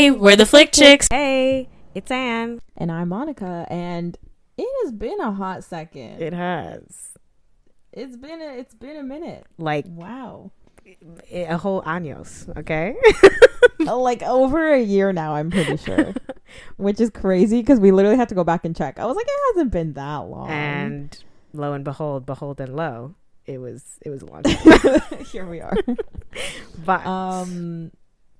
Hey, we're the Flick Chicks. Hey, it's Anne. And I'm Monica, and it has been a hot second. It has. It's been a minute. Like, wow. A whole años, okay? Like over a year now, I'm pretty sure. Which is crazy because we literally had to go back and check. I was like, it hasn't been that long. And lo and behold and lo, it was a long time. Here we are. But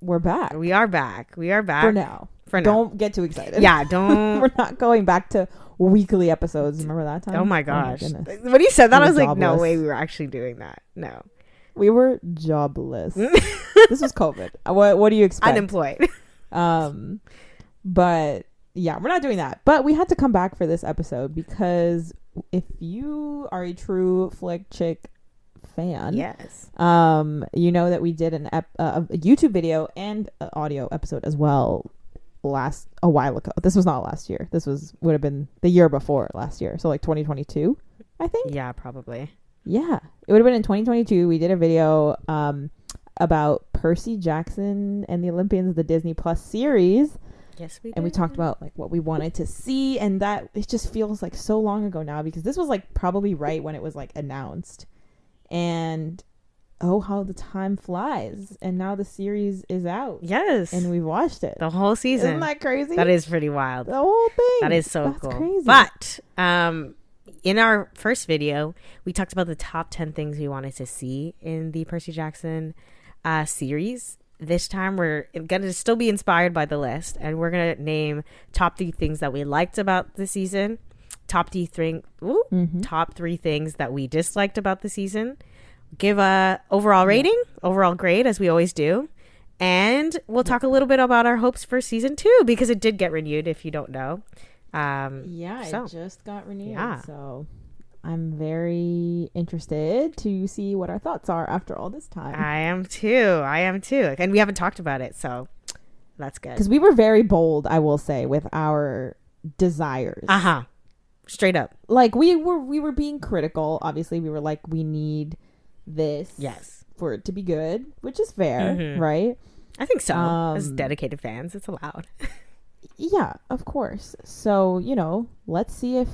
we're back. We are back. For now. Don't get too excited. Yeah, don't. We're not going back to weekly episodes. Remember that time? Oh my gosh. Oh my when you said that, I was like, jobless. no way we were actually doing that. No. We were jobless. This was COVID. What do you expect? Unemployed. But yeah, we're not doing that. But we had to come back for this episode because if you are a true Flick Chick fan, yes, you know that we did a YouTube video and an audio episode as well a while ago. This was not last year. This would have been the year before last year. So like 2022, I think. Yeah, probably. Yeah, it would have been in 2022. We did a video about Percy Jackson and the Olympians, the Disney Plus series. Yes, we did. And we talked about like what we wanted to see, and that it just feels like so long ago now because this was like probably right when it was like announced. And oh, how the time flies. And now the series is out. Yes. And we've watched it. The whole season. Isn't that crazy? That is pretty wild. The whole thing. That is so That's cool. Crazy. But in our first video, we talked about the top 10 things we wanted to see in the Percy Jackson series. This time we're going to still be inspired by the list, and we're going to name top 3 things that we liked about the season, top 3 things that we disliked about the season, give a overall rating, overall grade, as we always do, and we'll talk a little bit about our hopes for season 2 because it did get renewed, if you don't know. It just got renewed, so I'm very interested to see what our thoughts are after all this time. I am too, and we haven't talked about it, so that's good because we were very bold, I will say, with our desires. Straight up, like we were being critical. Obviously we were like, we need this for it to be good, which is fair, right? I think so. As dedicated fans, it's allowed. Yeah, of course. So, let's see if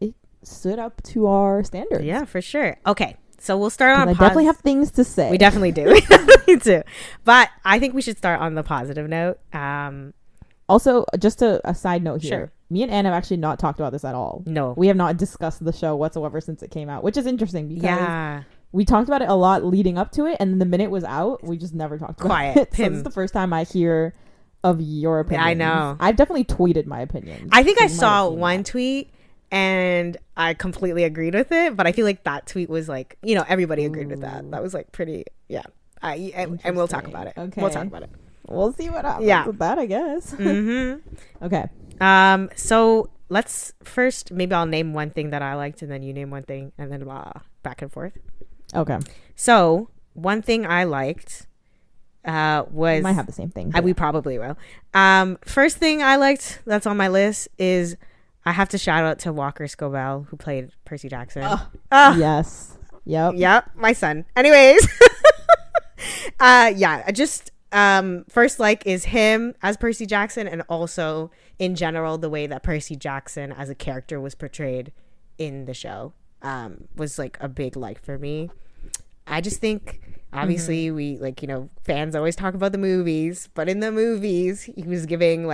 it stood up to our standards. Yeah, for sure. Okay, so we'll start on. I definitely have things to say. We definitely do. Me too. But I think we should start on the positive note. Also, just a side note here. Sure. Me and Anne have actually not talked about this at all. No. We have not discussed the show whatsoever since it came out, which is interesting because we talked about it a lot leading up to it, and the minute it was out, we just never talked about it. So this is the first time I hear of your opinion. I know. I've definitely tweeted my opinion. I think I saw one tweet and I completely agreed with it, but I feel like that tweet was like, everybody agreed with that. That was like pretty, and we'll talk about it. Okay. We'll talk about it. We'll see what happens with that, I guess. Okay. So let's first, maybe I'll name one thing that I liked and then you name one thing and then back and forth. Okay. So one thing I liked was, we might have the same thing. We probably will. First thing I liked that's on my list is I have to shout out to Walker Scobell, who played Percy Jackson. Yes. Yep. My son. Anyways. Just first is him as Percy Jackson, and also in general the way that Percy Jackson as a character was portrayed in the show was like a big for me. I just think obviously we fans always talk about the movies, but in the movies he was giving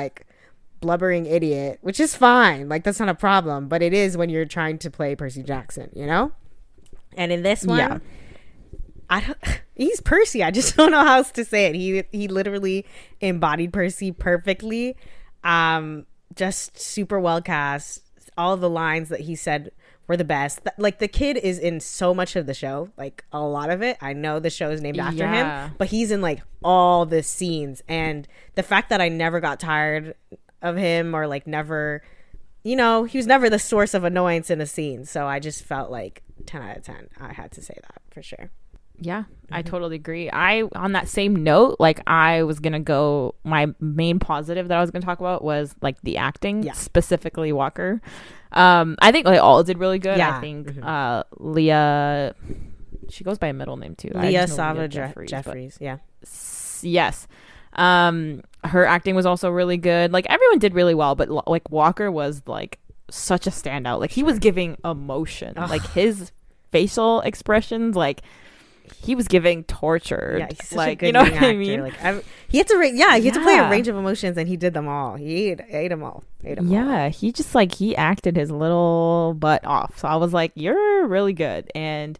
blubbering idiot, which is fine, that's not a problem, but it is when you're trying to play Percy Jackson, and in this one he's Percy. I just don't know how else to say it. He literally embodied Percy perfectly. Just super well cast. All of the lines that he said were the best. The kid is in so much of the show, a lot of it. I know the show is named after him, but he's in all the scenes, and the fact that I never got tired of him or never, he was never the source of annoyance in a scene. So I just felt 10 out of 10. I had to say that for sure. Yeah, I totally agree. On that same note, I was gonna go, my main positive that I was gonna talk about was the acting, specifically Walker. I think all did really good. I think Leah, she goes by a middle name too. Leah Sava Jeffries. Yeah. Yes. Her acting was also really good. Like everyone did really well, but like Walker was like such a standout. Like he was giving emotion. Ugh. Like his facial expressions, like he was giving torture. Yeah, he's such like a good you know young what I actor. mean? Like he had to he had to play a Yeah. range of emotions, and he did them all. He ate them all. Yeah, he just like he acted his little butt off. So I was like, you're really good. And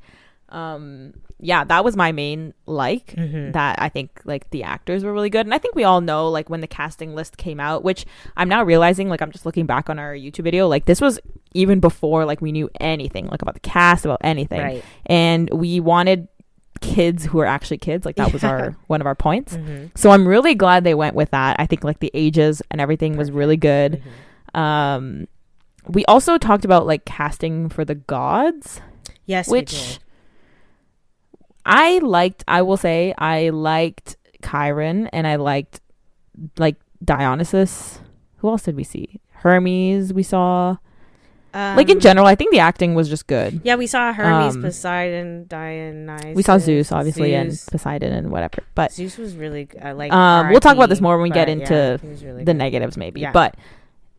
yeah, that was my main that I think like the actors were really good. And I think we all know like when the casting list came out, which I'm now realizing, like I'm just looking back on our YouTube video, like this was even before like we knew anything like about the cast, about anything. Right. And we wanted kids who are actually kids, like that was one of our points. So I'm really glad they went with that. I think like the ages and everything was really good. We also talked about like casting for the gods. Yes, which we did. I will say I liked Chiron, and I liked like Dionysus. Who else did we see? Hermes we saw. Like in general, I think the acting was just good. Yeah, we saw Hermes, Poseidon, Dionysus. We saw Zeus, obviously, and Poseidon and whatever. But Zeus was really like. we'll talk about this more when we get into really the negatives, maybe. Yeah. But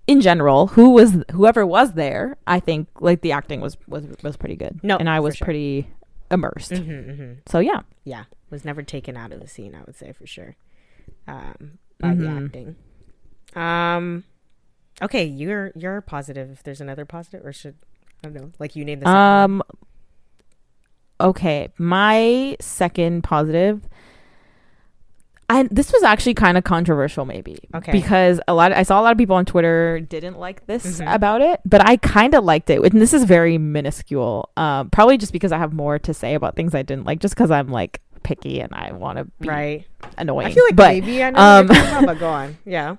in general, whoever was there, I think like the acting was pretty good. No, and I was pretty immersed. So yeah, was never taken out of the scene, I would say, for sure, by the acting. Okay, you're positive. If there's another positive, or should I don't know, like you named the okay, my second positive, this was actually kind of controversial, maybe. Okay. Because I saw a lot of people on Twitter didn't like this about it, but I kind of liked it. And this is very minuscule. Probably just because I have more to say about things I didn't like, just because I'm like picky and I want to be annoying. I feel like maybe I know what you're talking about, but go on. Yeah.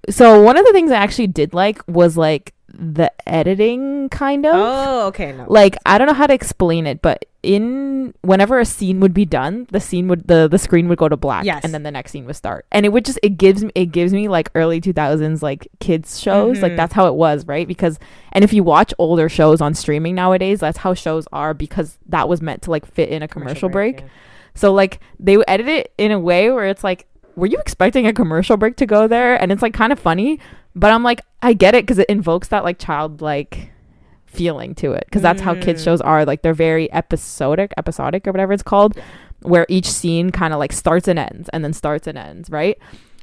So one of the things I actually did like was like the editing, kind of. Oh, okay. No. Like I don't know how to explain it, but whenever a scene would be done, the scene would the screen would go to black, and then the next scene would start, and it gives me like early 2000s like kids shows. Like that's how it was, right? Because and if you watch older shows on streaming nowadays, that's how shows are, because that was meant to like fit in a commercial break. Yeah. So like they would edit it in a way where it's like, were you expecting a commercial break to go there? And it's like kind of funny, but I'm like, I get it, because it invokes that like childlike feeling to it, because that's how kids shows are. Like they're very episodic or whatever it's called, where each scene kind of like starts and ends and then starts and ends, right?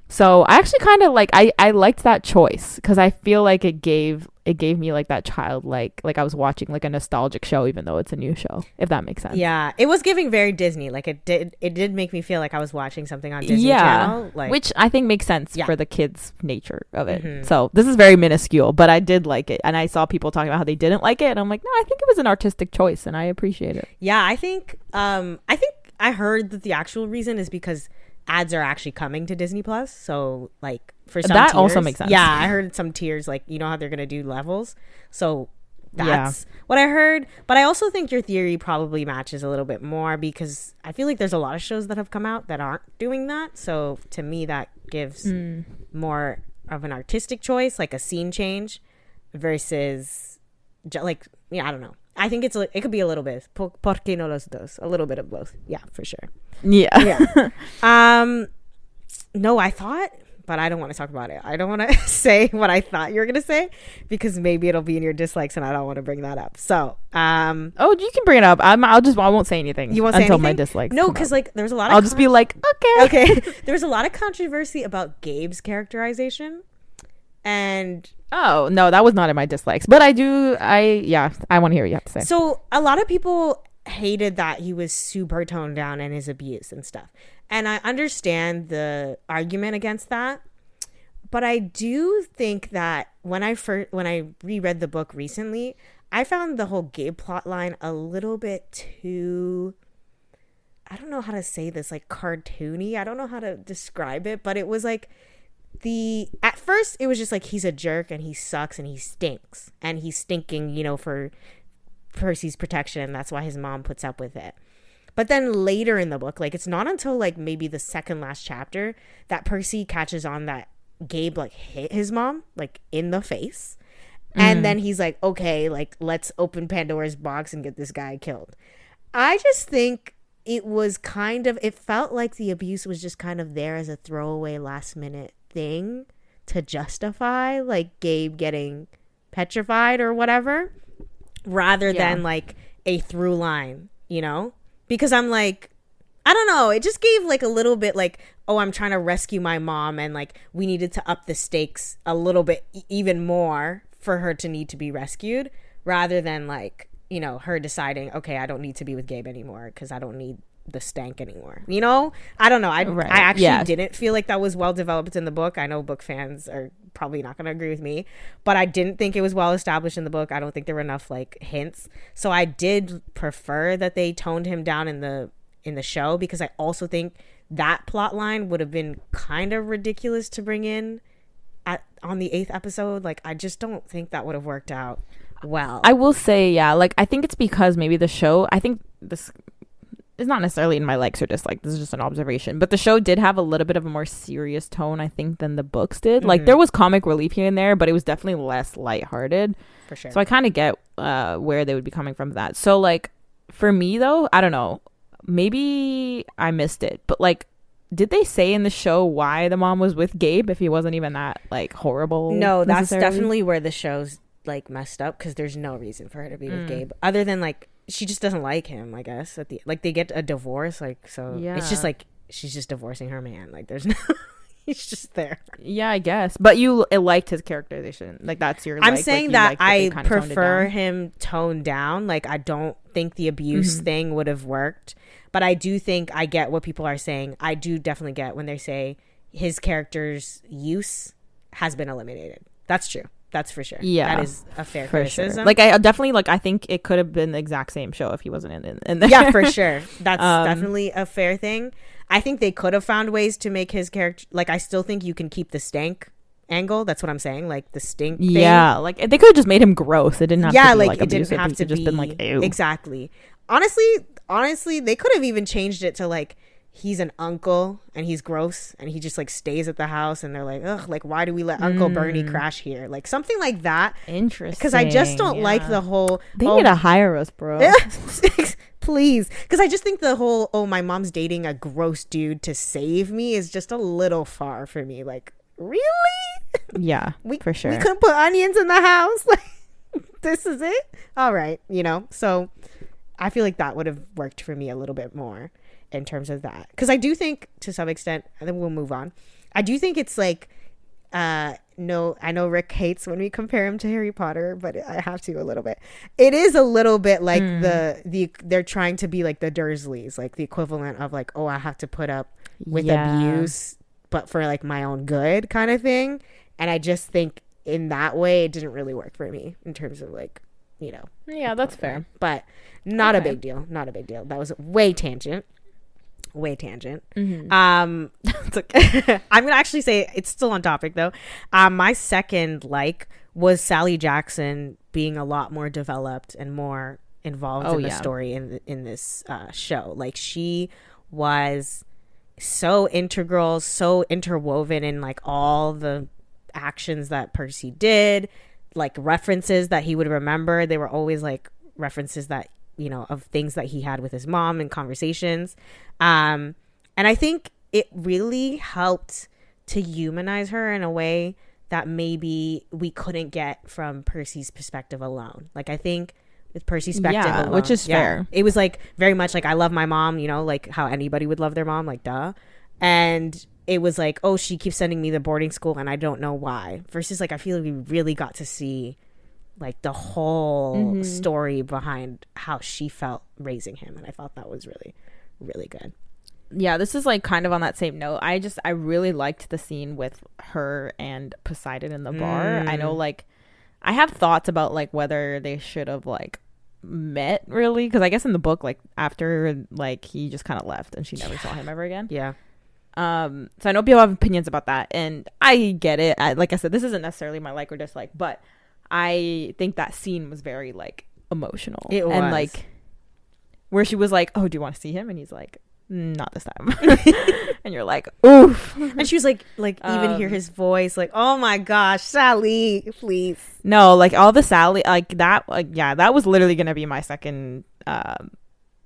So I actually kind of like I liked that choice, because I feel like it gave me like that childlike, like I was watching like a nostalgic show, even though it's a new show, if that makes sense. Yeah, it was giving very Disney. Like it did make me feel like I was watching something on Disney Channel, like, which I think makes sense for the kids' nature of it. So this is very minuscule, but I did like it, and I saw people talking about how they didn't like it, and I'm like, no, I think it was an artistic choice, and I appreciate it. Yeah, I think I heard that the actual reason is because ads are actually coming to Disney Plus, so like for some that tiers, also makes sense. Yeah, I heard some tiers, like you know how they're gonna do levels, so that's what I heard. But I also think your theory probably matches a little bit more, because I feel like there's a lot of shows that have come out that aren't doing that. So to me, that gives more of an artistic choice, like a scene change, versus like I don't know. I think it could be a little bit. ¿Por qué no los dos? A little bit of both. Yeah, for sure. Yeah. No, I thought, but I don't want to talk about it. I don't want to say what I thought you were gonna say, because maybe it'll be in your dislikes, and I don't want to bring that up. So, oh, you can bring it up. I won't say anything. You won't say until anything? my dislikes. No, because like there's a lot. I'll just be like, okay. There's a lot of controversy about Gabe's characterization, and oh no, that was not in my dislikes, but I want to hear what you have to say. So a lot of people hated that he was super toned down in his abuse and stuff, and I understand the argument against that, but I do think that when I reread the book recently, I found the whole Gabe plot line a little bit too, I don't know how to say this, like cartoony. I don't know how to describe it, but it was like at first it was just like he's a jerk and he sucks and he stinks and he's stinking, for Percy's protection. That's why his mom puts up with it. But then later in the book, like it's not until like maybe the second last chapter that Percy catches on that Gabe like hit his mom like in the face. And then he's like, okay, like let's open Pandora's box and get this guy killed. I just think it was kind of, it felt like the abuse was just kind of there as a throwaway last minute thing to justify like Gabe getting petrified or whatever, rather than like a through line, you know? Because I'm like, I don't know, it just gave like a little bit like, oh, I'm trying to rescue my mom, and like we needed to up the stakes a little bit even more for her to need to be rescued, rather than like, you know, her deciding, okay, I don't need to be with Gabe anymore because I don't need the stank anymore, you know? I don't know, I actually didn't feel like that was well developed in the book. I know book fans are probably not going to agree with me, but I didn't think it was well established in the book. I don't think there were enough like hints, so I did prefer that they toned him down in the show, because I also think that plot line would have been kind of ridiculous to bring in on the 8th episode. Like, I just don't think that would have worked out well. I will say, yeah, like I think it's because maybe the show, I think this is not necessarily in my likes or dislikes, this is just an observation, but the show did have a little bit of a more serious tone, I think, than the books did. Like there was comic relief here and there, but it was definitely less lighthearted. For sure. So I kind of get where they would be coming from that. So like for me though, I don't know, maybe I missed it, but like, did they say in the show why the mom was with Gabe if he wasn't even that like horrible? No, that's definitely where the show's like messed up, because there's no reason for her to be with Gabe other than like she just doesn't like him, I guess. At the like they get a divorce, like, so it's just like she's just divorcing her man. Like there's no he's just there. Yeah, I guess. But you liked his characterization. Like that's your I'm saying like, that I prefer him toned down. Like I don't think the abuse thing would have worked. But I do think I get what people are saying. I do definitely get when they say his character's use has been eliminated. That's true. That's for sure. Yeah, that is a fair criticism. Sure. Like I definitely like. I think it could have been the exact same show if he wasn't in there. Yeah, for sure. That's definitely a fair thing. I think they could have found ways to make his character. Like I still think you can keep the stank angle. That's what I'm saying. Like the stink thing. Yeah, like they could have just made him gross. It didn't have to be like it abusive. Didn't have to just be been like ew. Exactly. Honestly, they could have even changed it to like he's an uncle and he's gross and he just like stays at the house and they're like, ugh, like why do we let Uncle Bernie crash here? Like something like that. Interesting. Because I just don't like the whole. They need to hire us, bro. Please, because I just think the whole my mom's dating a gross dude to save me is just a little far for me. Like really? Yeah, for sure. We couldn't put onions in the house. Like this is it. All right, you know. So I feel like that would have worked for me a little bit more in terms of that, because I do think to some extent, and then we'll move on, I do think it's like no, I know Rick hates when we compare him to Harry Potter, but I have to a little bit. It is a little bit like they're trying to be like the Dursleys, like the equivalent of like, oh, I have to put up with abuse but for like my own good kind of thing. And I just think in that way it didn't really work for me in terms of like, you know. Yeah, that's fair. But not a big deal. Not a big deal. That was way tangent. Mm-hmm. It's okay. I'm gonna actually say it's still on topic though. My second was Sally Jackson being a lot more developed and more involved in the story in this show. Like she was so integral, so interwoven in like all the actions that Percy did, like references that he would remember. They were always like references that, you know, of things that he had with his mom and conversations. And I think it really helped to humanize her in a way that maybe we couldn't get from Percy's perspective alone. Like, I think with Percy's perspective alone, which is fair. It was like very much like, I love my mom, you know, like how anybody would love their mom, like duh. And it was like, oh, she keeps sending me to boarding school and I don't know why. Versus like, I feel like we really got to see like the whole story behind how she felt raising him, and I thought that was really, really good. Yeah, this is like kind of on that same note. I really liked the scene with her and Poseidon in the bar. I know, like, I have thoughts about like whether they should have like met really, because I guess in the book, like after like he just kind of left and she never saw him ever again. Yeah. So I know people have opinions about that, and I get it. Like I said, this isn't necessarily my like or dislike, but I think that scene was very like emotional. It was. And like where she was like, oh, do you want to see him? And he's like, not this time. And you're like, oof. And she was like even hear his voice, like, oh my gosh, Sally, please. No, like all the Sally, like that, like, yeah, that was literally gonna be my second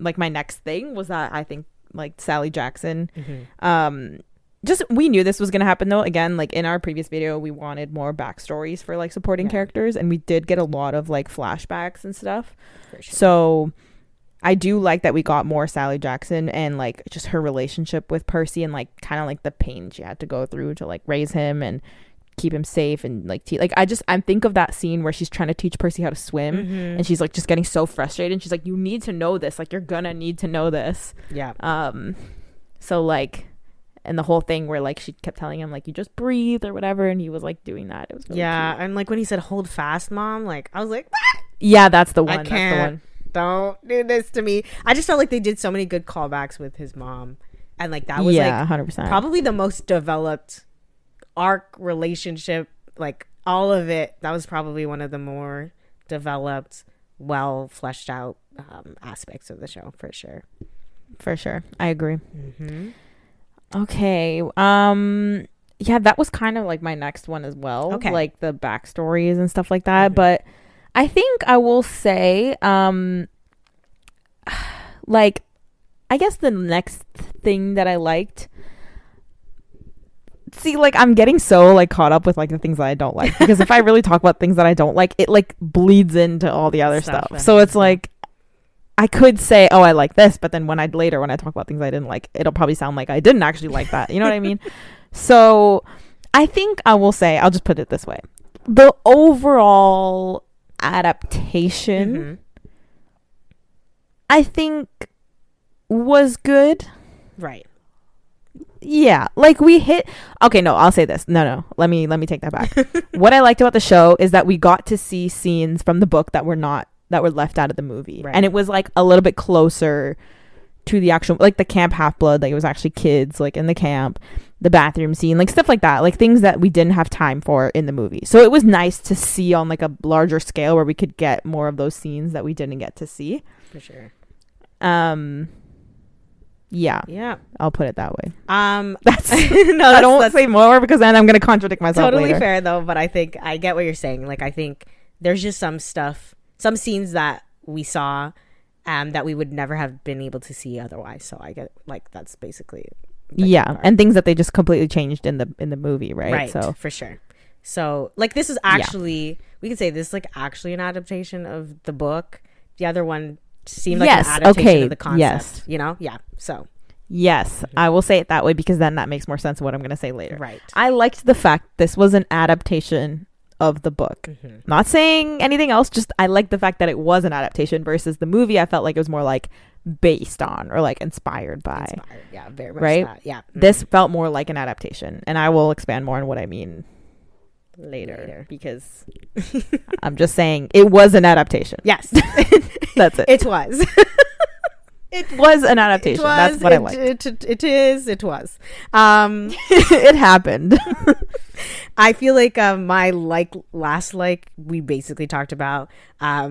like my next thing was that I think like Sally Jackson, just we knew this was gonna happen though. Again, like in our previous video, we wanted more backstories for like supporting characters, and we did get a lot of like flashbacks and stuff. For sure. So I do like that we got more Sally Jackson and like just her relationship with Percy and like kind of like the pain she had to go through to like raise him and keep him safe and like I think of that scene where she's trying to teach Percy how to swim and she's like just getting so frustrated and she's like, you need to know this, like you're gonna need to know this. So like, and the whole thing where like she kept telling him like you just breathe or whatever, and he was like doing that. It was really cute. And like when he said hold fast mom, like I was like that's the one. I can't. Don't do this to me. I just felt like they did so many good callbacks with his mom, and like that was like 100% probably the most developed arc relationship, like all of it. That was probably one of the more developed, well fleshed out aspects of the show, for sure. I agree. Okay, that was kind of like my next one as well, like the backstories and stuff like that. But I think I will say like I guess the next thing that I liked, see, like I'm getting so like caught up with like the things that I don't like, because if I really talk about things that I don't like, it like bleeds into all the other stuff. So it's like I could say, oh, I like this, but then when I talk about things I didn't like, it'll probably sound like I didn't actually like that. You know what I mean? So I think I will say, I'll just put it this way. The overall adaptation, I think was good. Right. Yeah, like we hit. Okay, no, I'll say this. No, let me take that back. What I liked about the show is that we got to see scenes from the book that were left out of the movie, and it was like a little bit closer to the actual, like the camp Half-Blood, like it was actually kids like in the camp, the bathroom scene, like stuff like that, like things that we didn't have time for in the movie. So it was nice to see on like a larger scale where we could get more of those scenes that we didn't get to see. For sure. Yeah, I'll put it that way. That's I don't say more because then I'm gonna contradict myself. Totally later. fair though, but I think I get what you're saying. Like I think there's just some scenes that we saw that we would never have been able to see otherwise. So I get, like, that's basically and things that they just completely changed in the movie, right? So for sure. So like this is actually we can say this is like actually an adaptation of the book. The other one seemed like an adaptation of the concept. You know? So yes, I will say it that way because then that makes more sense of what I'm going to say later. Right. I liked the fact this was an adaptation of the book. Not saying anything else, just I like the fact that it was an adaptation versus the movie. I felt like it was more like based on or like inspired by. Yeah, very much. Right? That. Yeah. This felt more like an adaptation, and I will expand more on what I mean later. Because I'm just saying it was an adaptation. Yes. That's it. It was. It was an adaptation. That's what I liked. It was. It happened. I feel like my last we basically talked about,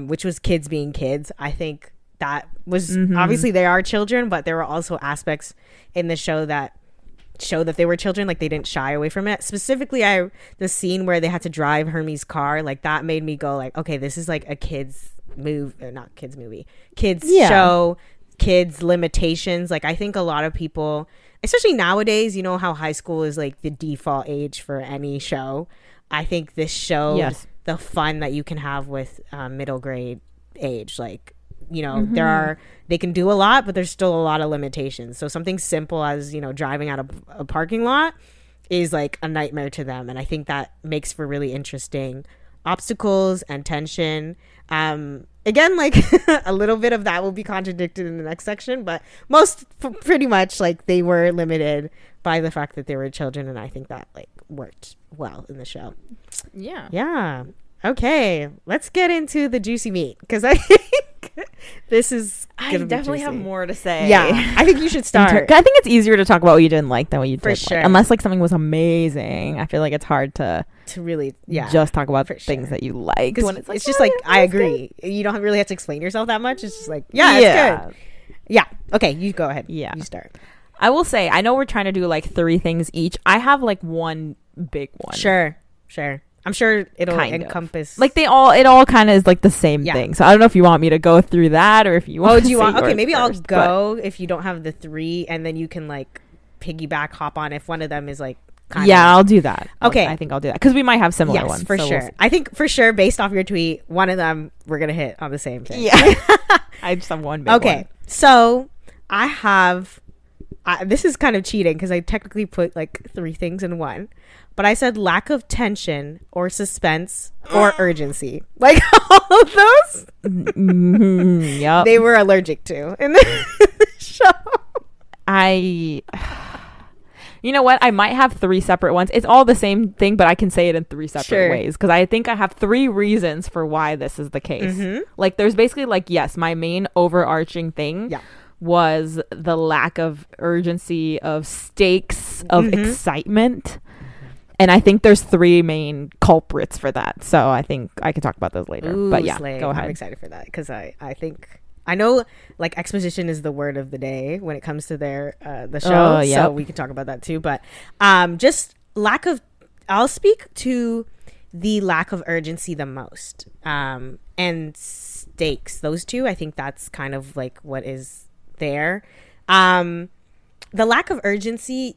which was kids being kids. I think that was obviously they are children, but there were also aspects in the show that show that they were children. Like they didn't shy away from it. Specifically, the scene where they had to drive Hermes' car, like that made me go like, okay, this is like a kids show. Kids limitations. Like I think a lot of people, especially nowadays, you know how high school is like the default age for any show. I think this showed the fun that you can have with middle grade age. Like, you know, they can do a lot, but there's still a lot of limitations. So something simple as, you know, driving out of a parking lot is like a nightmare to them. And I think that makes for really interesting obstacles and tension. Again, like a little bit of that will be contradicted in the next section, but pretty much like they were limited by the fact that they were children, and I think that like worked well in the show. Yeah. Okay, let's get into the juicy meat because I think this is I definitely have more to say. Yeah, I think you should start. I think it's easier to talk about what you didn't like than what you did. For sure. Like. Unless like something was amazing, I feel like it's hard to really just talk about things that you like. When it's just like I agree. Good. You don't really have to explain yourself that much. It's just like it's good. Yeah. Okay, you go ahead. Yeah, you start. I will say I know we're trying to do like 3 things each. I have like one big one. Sure. I'm sure it'll kind encompass like it all kind of is like the same thing. So I don't know if you want me to go through that or if you want. Do you want? Okay, maybe first, I'll go if you don't have the 3, and then you can like piggyback hop on if one of them is like. I'll do that. Okay, I think I'll do that because we might have similar ones for sure. We'll I think for sure, based off your tweet, one of them we're gonna hit on the same thing. Yeah, I just have one. Big one. So I have. This is kind of cheating because I technically put like 3 things in one. But I said lack of tension or suspense or urgency. Like all of those. Yep. They were allergic to in the show. You know what? I might have 3 separate ones. It's all the same thing, but I can say it in 3 separate ways. Because I think I have 3 reasons for why this is the case. Mm-hmm. Like there's basically like, yes, my main overarching thing was the lack of urgency, of stakes, of excitement. And I think there's 3 main culprits for that. So I think I can talk about those later. Ooh, but yeah, slay. go ahead. I'm excited for that because I think I know like exposition is the word of the day when it comes to the show. So we can talk about that too. But just lack of. I'll speak to the lack of urgency the most and stakes. Those 2, I think that's kind of like what is there. The lack of urgency,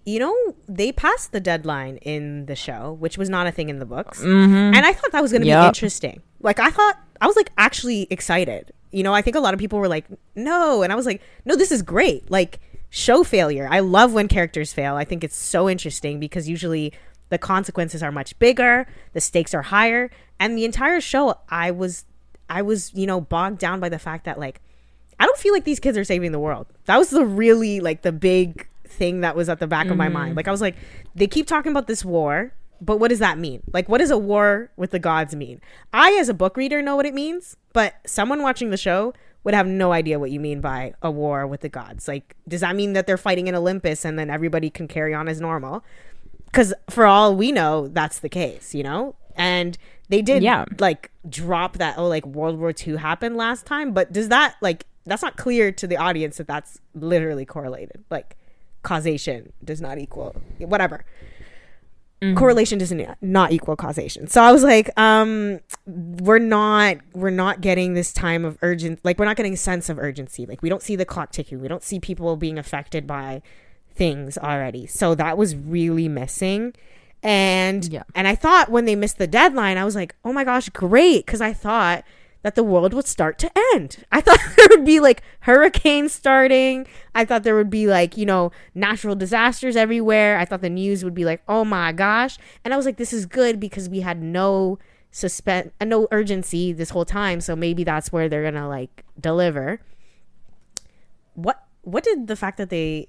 they passed the deadline in the show, which was not a thing in the books. Mm-hmm. And I thought that was going to be interesting. Like, I was like actually excited. I think a lot of people were like, no. And I was like, no, this is great. Like, show failure. I love when characters fail. I think it's so interesting because usually the consequences are much bigger. The stakes are higher. And the entire show, I was, bogged down by the fact that like, I don't feel like these kids are saving the world. That was the really like the big thing that was at the back of my mind. Like I was like, they keep talking about this war, but what does that mean? Like, what does a war with the gods mean? I, as a book reader, know what it means, but someone watching the show would have no idea what you mean by a war with the gods. Like, does that mean that they're fighting in Olympus and then everybody can carry on as normal? Because for all we know, that's the case, And they did like drop that, like World War II happened last time, but does that like, that's not clear to the audience that that's literally correlated. Like causation does not equal whatever. Mm-hmm. Correlation does not equal causation. So I was like, we're not getting this time of urgent, like we're not getting a sense of urgency. Like we don't see the clock ticking. We don't see people being affected by things already. So that was really missing. And I thought when they missed the deadline, I was like, oh my gosh, great. Because I thought that the world would start to end. I thought there would be like hurricanes starting. I thought there would be like, natural disasters everywhere. I thought the news would be like, oh my gosh. And I was like, this is good because we had no urgency this whole time. So maybe that's where they're going to like deliver. What did the fact that they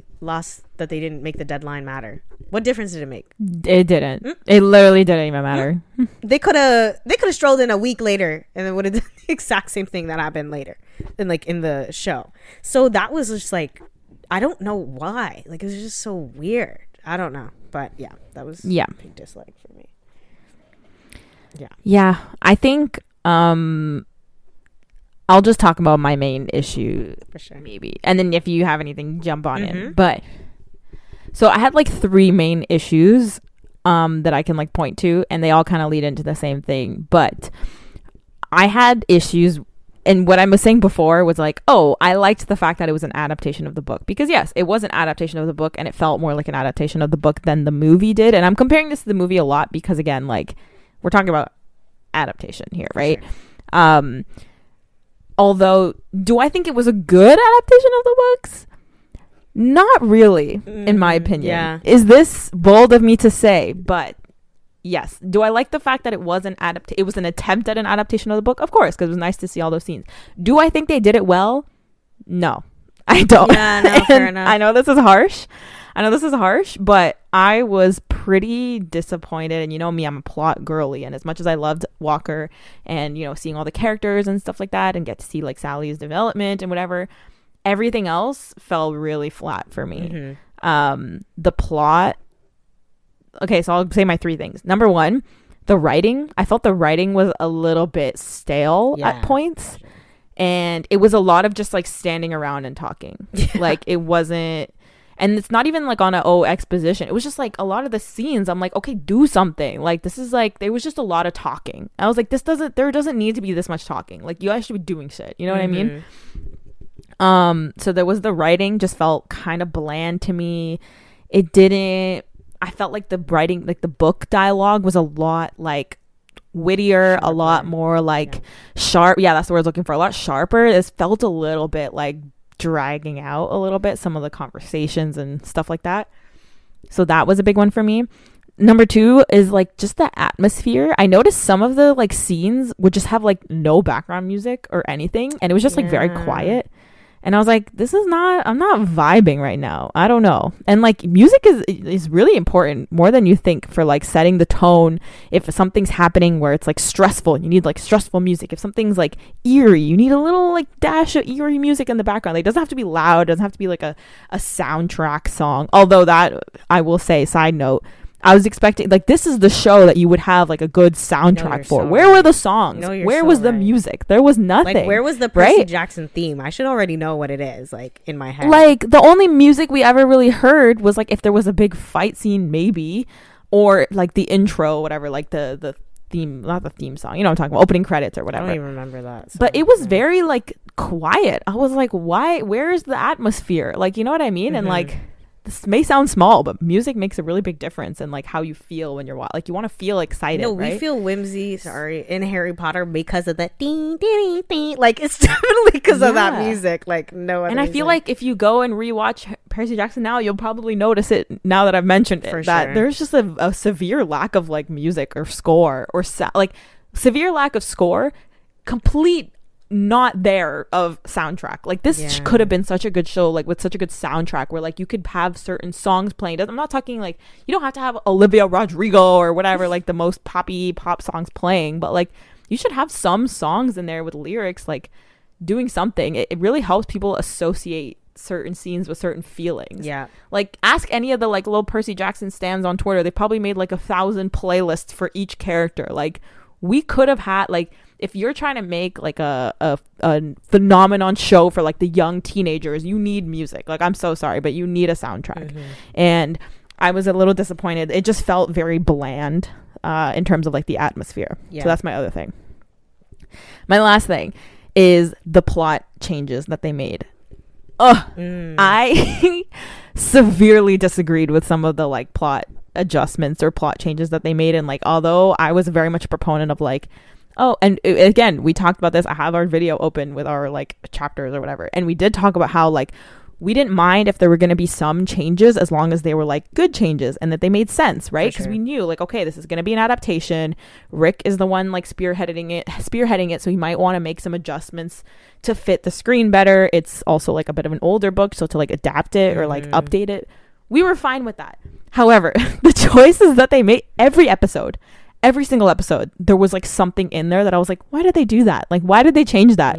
didn't make the deadline matter? What difference did it make? It didn't. It literally didn't even matter. They could have strolled in a week later and then would have done the exact same thing that happened later in the show. So that was just like, I don't know why. Like it was just so weird. I don't know. But yeah, that was a big dislike for me. Yeah. Yeah. I think I'll just talk about my main issue for sure, maybe, and then if you have anything, jump on in. But so I had like 3 main issues that I can like point to, and they all kind of lead into the same thing. But I had issues, and what I was saying before was like, oh, I liked the fact that it was an adaptation of the book, because yes, it was an adaptation of the book, and it felt more like an adaptation of the book than the movie did. And I'm comparing this to the movie a lot because again, like we're talking about adaptation here, right? Sure. Although, do I think it was a good adaptation of the books? Not really, in my opinion. Yeah. Is this bold of me to say? But yes. Do I like the fact that it was an attempt at an adaptation of the book? Of course, because it was nice to see all those scenes. Do I think they did it well? No, I don't. Yeah, no, fair enough. I know this is harsh, but I was pretty disappointed. And you know me, I'm a plot girly, and as much as I loved Walker and seeing all the characters and stuff like that, and get to see like Sally's development and whatever, everything else fell really flat for me. The plot, okay, so I'll say my 3 things. Number 1, the writing. I felt the writing was a little bit stale at points, and it was a lot of just like standing around and talking. Like it wasn't, And it's not even like on a exposition. It was just like a lot of the scenes I'm like, okay, do something. Like this is like, there was just a lot of talking. I was like, there doesn't need to be this much talking. Like you guys should be doing shit, you know what I mean? So there was the writing just felt kind of bland to me. I felt like the writing, like the book dialogue was a lot like wittier, sharper. A lot more like sharp. Yeah, that's the word I was looking for. A lot sharper. It felt a little bit like dragging out a little bit, some of the conversations and stuff like that. So that was a big one for me. Number 2 is like just the atmosphere. I noticed some of the like scenes would just have like no background music or anything, and it was just like very quiet. And I was like, I'm not vibing right now. I don't know. And like music is really important, more than you think, for like setting the tone. If something's happening where it's like stressful, you need like stressful music. If something's like eerie, you need a little like dash of eerie music in the background. Like, it doesn't have to be loud. It doesn't have to be like a soundtrack song. Although that, I will say, side note, I was expecting, like, this is the show that you would have like a good soundtrack for. Where were the songs? Where was the music? There was nothing. Like, where was the Percy Jackson theme? I should already know what it is, like, in my head. Like, the only music we ever really heard was like if there was a big fight scene, maybe, or like the intro, whatever, like the theme, not the theme song, you know what I'm talking about, opening credits or whatever. I don't even remember that. So, but it was very like quiet. I was like, why? Where is the atmosphere? Like, you know what I mean? And like, this may sound small, but music makes a really big difference in like how you feel when you're watching. Like, you want to feel excited. No, we feel whimsy. In Harry Potter because of that ding ding ding. Like, it's definitely because of that music. Like, no other. And I feel like if you go and rewatch Percy Jackson now, you'll probably notice it now that I've mentioned it. For that sure. There's just a severe lack of like music or score or like severe lack of score, complete not there of soundtrack. Like, this could have been such a good show, like with such a good soundtrack, where like you could have certain songs playing. I'm not talking like, you don't have to have Olivia Rodrigo or whatever, like the most poppy pop songs playing, but like you should have some songs in there with lyrics like doing something. It really helps people associate certain scenes with certain feelings. Like, ask any of the like little Percy Jackson stans on Twitter. They probably made like 1,000 playlists for each character. Like, we could have had, like, if you're trying to make like a phenomenon show for like the young teenagers, you need music. Like, I'm so sorry, but you need a soundtrack. And I was a little disappointed. It just felt very bland in terms of like the atmosphere. So that's my other thing. My last thing is the plot changes that they made. I severely disagreed with some of the like plot adjustments or plot changes that they made. And like, although I was very much a proponent of like, and again, we talked about this. I have our video open with our like chapters or whatever, and we did talk about how like we didn't mind if there were going to be some changes as long as they were like good changes and that they made sense, right? Because we knew like, okay, this is going to be an adaptation. Rick is the one like spearheading it, so he might want to make some adjustments to fit the screen better. It's also like a bit of an older book, so to like adapt it or like update it, we were fine with that. However, the choices that they made every single episode, there was like something in there that I was like, why did they do that? Like, why did they change that?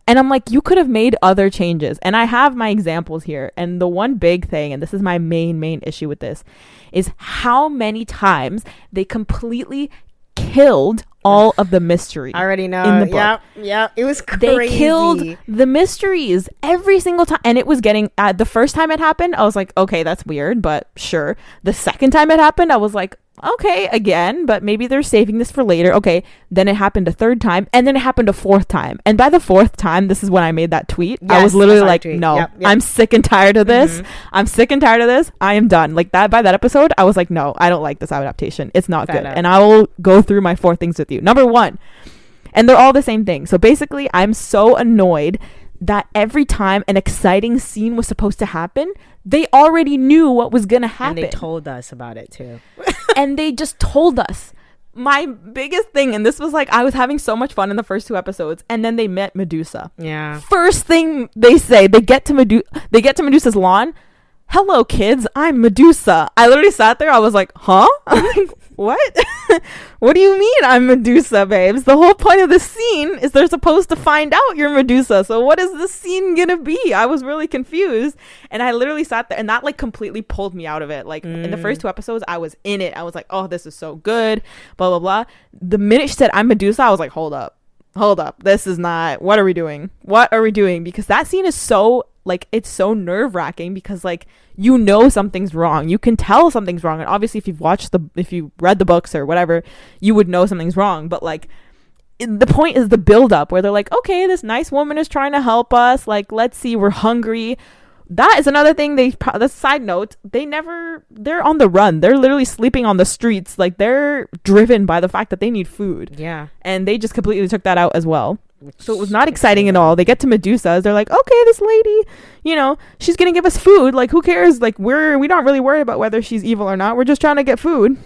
And I'm like, you could have made other changes. And I have my examples here. And the one big thing, and this is my main issue with this, is how many times they completely killed all of the mystery. I already know. In the book. Yep. It was crazy. They killed the mysteries every single time. And it was getting, the first time it happened, I was like, okay, that's weird, but sure. The second time it happened, I was like, okay, again, but maybe they're saving this for later. Okay, then it happened a third time, and then it happened a fourth time. And by the fourth time, this is when I made that tweet. I was literally like, no, yep. I'm sick and tired of this. I'm sick and tired of this. I am done. Like, that, by that episode, I was like, no, I don't like this adaptation. It's not good. And I will go through my 4 things with you. Number 1, and they're all the same thing. So basically, I'm so annoyed that every time an exciting scene was supposed to happen, they already knew what was gonna happen. And they told us about it too. And they just told us. My biggest thing, and this was like, I was having so much fun in the first 2 episodes, and then they met Medusa. First thing they say, they get to Medusa's lawn. Hello, kids, I'm Medusa. I literally sat there. I was like, huh? I'm like, what? What do you mean I'm Medusa, babes? The whole point of the scene is they're supposed to find out you're Medusa. So what is this scene gonna be? I was really confused. And I literally sat there, and that like completely pulled me out of it. Like, in the first 2 episodes, I was in it. I was like, oh, this is so good, blah, blah, blah. The minute she said I'm Medusa, I was like, hold up. This is not, what are we doing? Because that scene is so like it's so nerve-wracking because like you know something's wrong, you can tell something's wrong, and obviously if you read the books or whatever, you would know something's wrong. But like the point is the build up where they're like, okay, this nice woman is trying to help us, like let's see, we're hungry. That is another thing. The side note, they're on the run, they're literally sleeping on the streets, like they're driven by the fact that they need food. Yeah. And they just completely took that out as well. So it was not exciting at all. They get to Medusa's, they're like, okay, this lady, you know, she's gonna give us food, like who cares, like we don't really worry about whether she's evil or not, we're just trying to get food.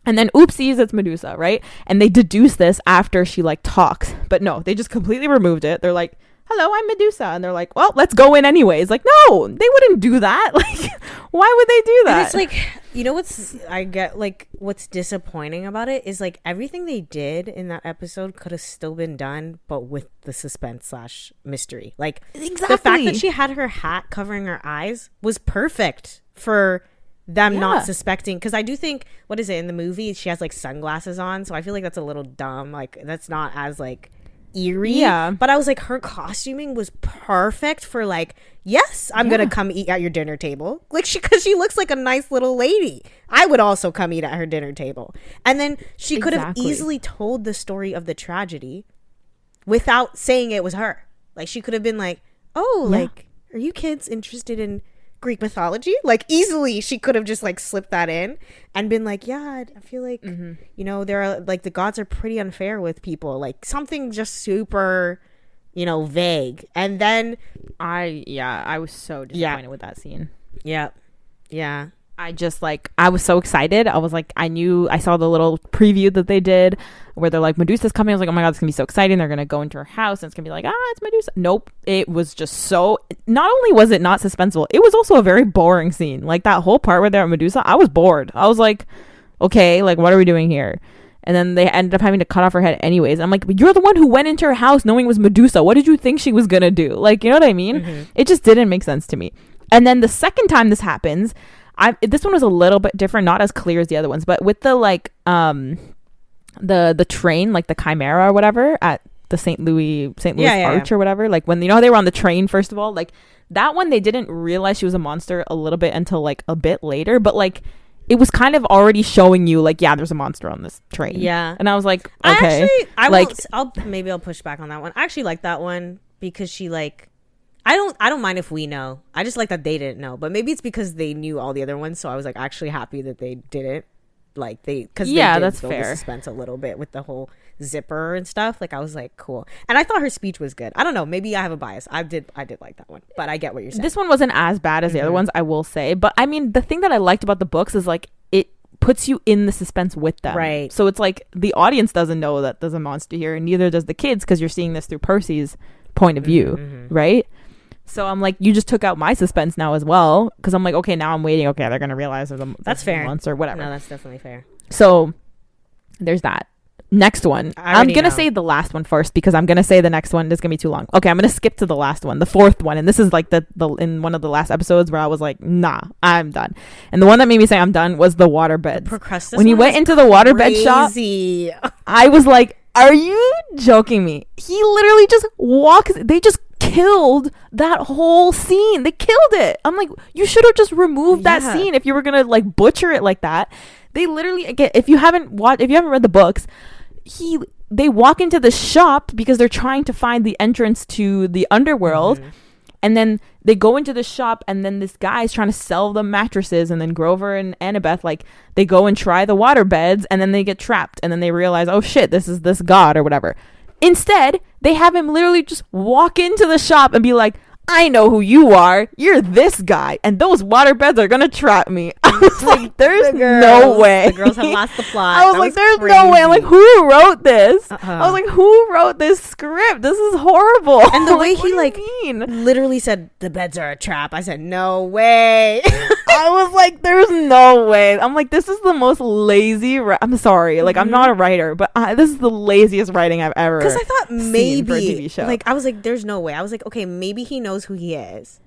And then oopsies, it's Medusa, right? And they deduce this after she like talks, but no, they just completely removed it. They're like, hello, I'm Medusa. And they're like, well, let's go in anyways. Like, no, they wouldn't do that. Like, why would they do that? And it's like, you know what's disappointing about it is like everything they did in that episode could have still been done, but with the suspense / mystery. Like, exactly. The fact that she had her hat covering her eyes was perfect for them not suspecting. Because I do think, what is it, in the movie, she has like sunglasses on. So I feel like that's a little dumb. Like, that's not as like eerie. Yeah. But I was like, her costuming was perfect for like, yes, I'm gonna come eat at your dinner table, like because she looks like a nice little lady. I would also come eat at her dinner table. And then she could have easily told the story of the tragedy without saying it was her. Like, she could have been like, oh, like, are you kids interested in Greek mythology? Like, easily she could have just like slipped that in and been like, yeah, I feel like you know, there are like, the gods are pretty unfair with people, like something just super, you know, vague. And then I was so disappointed with that scene. Yeah I was so excited. I was like, I saw the little preview that they did where they're like, Medusa's coming. I was like, oh my god, it's gonna be so exciting. They're gonna go into her house and it's gonna be like, it's Medusa. Nope. It was just so, not only was it not suspenseful, it was also a very boring scene. Like that whole part where they're at Medusa, I was bored. I was like, okay, like what are we doing here? And then they ended up having to cut off her head anyways. I'm like, but you're the one who went into her house knowing it was Medusa. What did you think she was gonna do? Like, you know what I mean? It just didn't make sense to me. And then the second time this happens, this one was a little bit different, not as clear as the other ones, but with the like the train, like the Chimera or whatever at the St. Louis Arch or whatever, like when, you know, they were on the train, first of all, like that one, they didn't realize she was a monster a little bit until like a bit later, but like it was kind of already showing you like, yeah, there's a monster on this train. Yeah. And I was like, okay, I'll push back on that one. I actually like that one because she like, I don't mind if we know. I just like that they didn't know. But maybe it's because they knew all the other ones, so I was like actually happy that they didn't. Like because that's build fair. The suspense a little bit with the whole zipper and stuff. Like I was like, cool. And I thought her speech was good. I don't know. Maybe I have a bias. I did like that one. But I get what you're saying. This one wasn't as bad as the other ones, I will say. But I mean, the thing that I liked about the books is like it puts you in the suspense with them. Right. So it's like the audience doesn't know that there's a monster here, and neither does the kids because you're seeing this through Percy's point of view, right? So I'm like, you just took out my suspense now as well, because I'm like, okay, now I'm waiting. Okay, they're gonna realize that's fair. Monster, whatever. No, that's definitely fair. So there's that. Next one. I'm gonna say the last one first because I'm gonna say the next one is gonna be too long. Okay, I'm gonna skip to the last one, the fourth one, and this is like the in one of the last episodes where I was like, nah, I'm done. And the one that made me say I'm done was the waterbed. When he went into the waterbed shop, I was like, are you joking me? He literally just walks. They just killed that whole scene. They killed it. I'm like, you should have just removed that scene if you were gonna like butcher it like that. They literally, again, if you haven't read the books, they walk into the shop because they're trying to find the entrance to the underworld, and then they go into the shop, and then this guy's trying to sell them mattresses, and then Grover and Annabeth, like, they go and try the water beds, and then they get trapped, and then they realize, oh shit, this is this god or whatever. Instead, they have him literally just walk into the shop and be like, I know who you are. You're this guy, and those water beds are gonna trap me. I was like, there's no way. The girls have lost the plot. I was like, there's no way. I'm like, who wrote this? I was like, who wrote this script? This is horrible. And the way he like literally said the beds are a trap. I said, no way. I was like, there's no way. I'm like, this is the most lazy. I'm sorry, like I'm not a writer, but this is the laziest writing I've ever. Because I thought maybe for a TV show. Like I was like, there's no way. I was like, okay, maybe he knows who he is,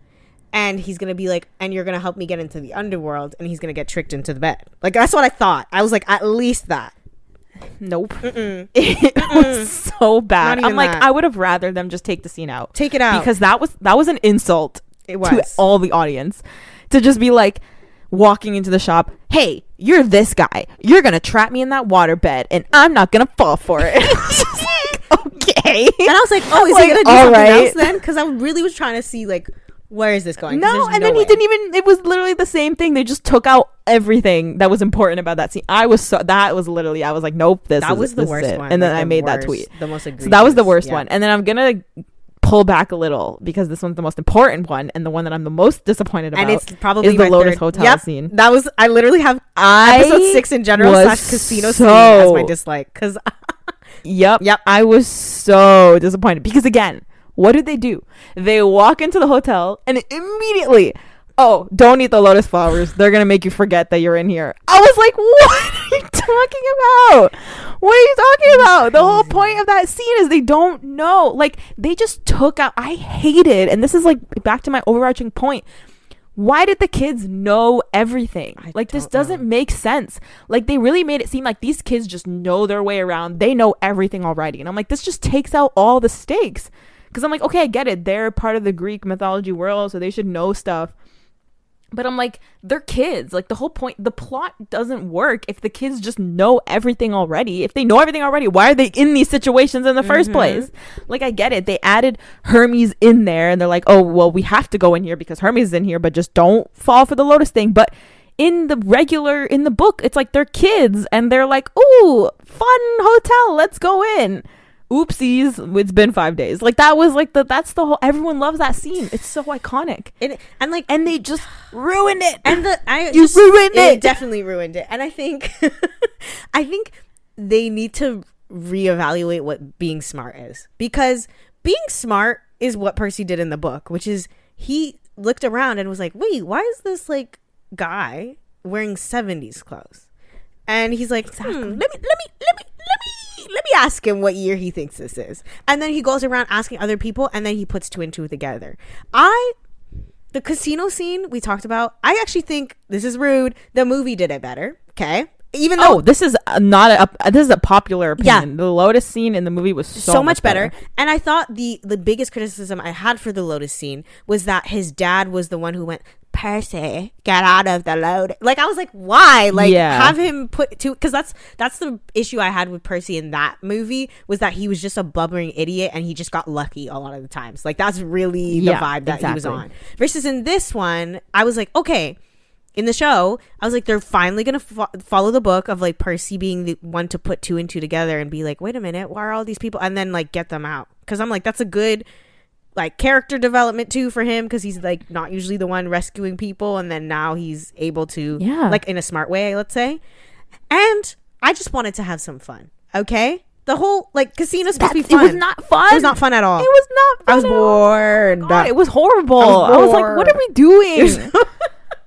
and he's gonna be like, and you're gonna help me get into the underworld, and he's gonna get tricked into the bed. Like that's what I thought. I was like, at least that. Nope. It was so bad. I'm like, I would have rather them just take the scene out. Take it out, because that was an insult to all the audience to just be like walking into the shop, hey, you're this guy, you're gonna trap me in that waterbed and I'm not gonna fall for it. Okay. And I was like, oh, is he gonna do something else then? Because I really was trying to see like, where is this going? No, and then he didn't even, it was literally the same thing. They just took out everything that was important about that scene. I was like, nope, that was the worst one. And then I made that tweet. The most egregious. So that was the worst one. And then I'm gonna pull back a little because this one's the most important one and the one that I'm the most disappointed about. And it's probably is the Lotus Hotel scene. That was, I literally have episode 6 in general / casino scene as my dislike. Because Yep. I was so disappointed because again, what did they do? They walk into the hotel and immediately, oh, don't eat the lotus flowers. They're going to make you forget that you're in here. I was like, what are you talking about? What are you talking about? The whole point of that scene is they don't know. Like, they just took out, I hated, and this is like back to my overarching point. Why did the kids know everything? Like, this doesn't make sense. Like, they really made it seem like these kids just know their way around. They know everything already. And I'm like, this just takes out all the stakes. Because I'm like, okay, I get it. They're part of the Greek mythology world, so they should know stuff. But I'm like, they're kids. Like, the whole point, the plot doesn't work if the kids just know everything already. If they know everything already, why are they in these situations in the first place? Like, I get it. They added Hermes in there, and they're like, oh, well, we have to go in here because Hermes is in here, but just don't fall for the lotus thing. But in the book, it's like they're kids, and they're like, ooh, fun hotel, let's go in. Oopsies, it's been 5 days. Like, that was like that's the whole, everyone loves that scene. It's so iconic. And they just ruined it. And ruined it. It definitely ruined it. And I think they need to reevaluate what being smart is, because being smart is what Percy did in the book, which is he looked around and was like, wait, why is this like guy wearing 70s clothes? And he's like, let me ask him what year he thinks this is. And then he goes around asking other people, and then he puts 2 and 2 together. The casino scene we talked about, I actually think, this is rude, the movie did it better. Okay. Even though this is this is a popular opinion. The Lotus scene in the movie was so much better. And I thought the biggest criticism I had for the Lotus scene was that his dad was the one who went, Percy, get out of the lotus. Like, I was like, why? Like, have him put to, because that's the issue I had with Percy in that movie, was that he was just a blubbering idiot and he just got lucky a lot of the times. Like, that's really the vibe that he was on. Versus in this one, I was like, okay, in the show, I was like, they're finally gonna follow the book of like Percy being the one to put 2 and 2 together and be like, wait a minute, why are all these people, and then like get them out. Because I'm like, that's a good like character development too for him, because he's like not usually the one rescuing people, and then now he's able to, like, in a smart way, let's say. And I just wanted to have some fun. Okay, the whole like casino's supposed to be fun. It was not fun. It was not fun at all. It was not fun. I was bored. God, it was horrible. I was like, what are we doing?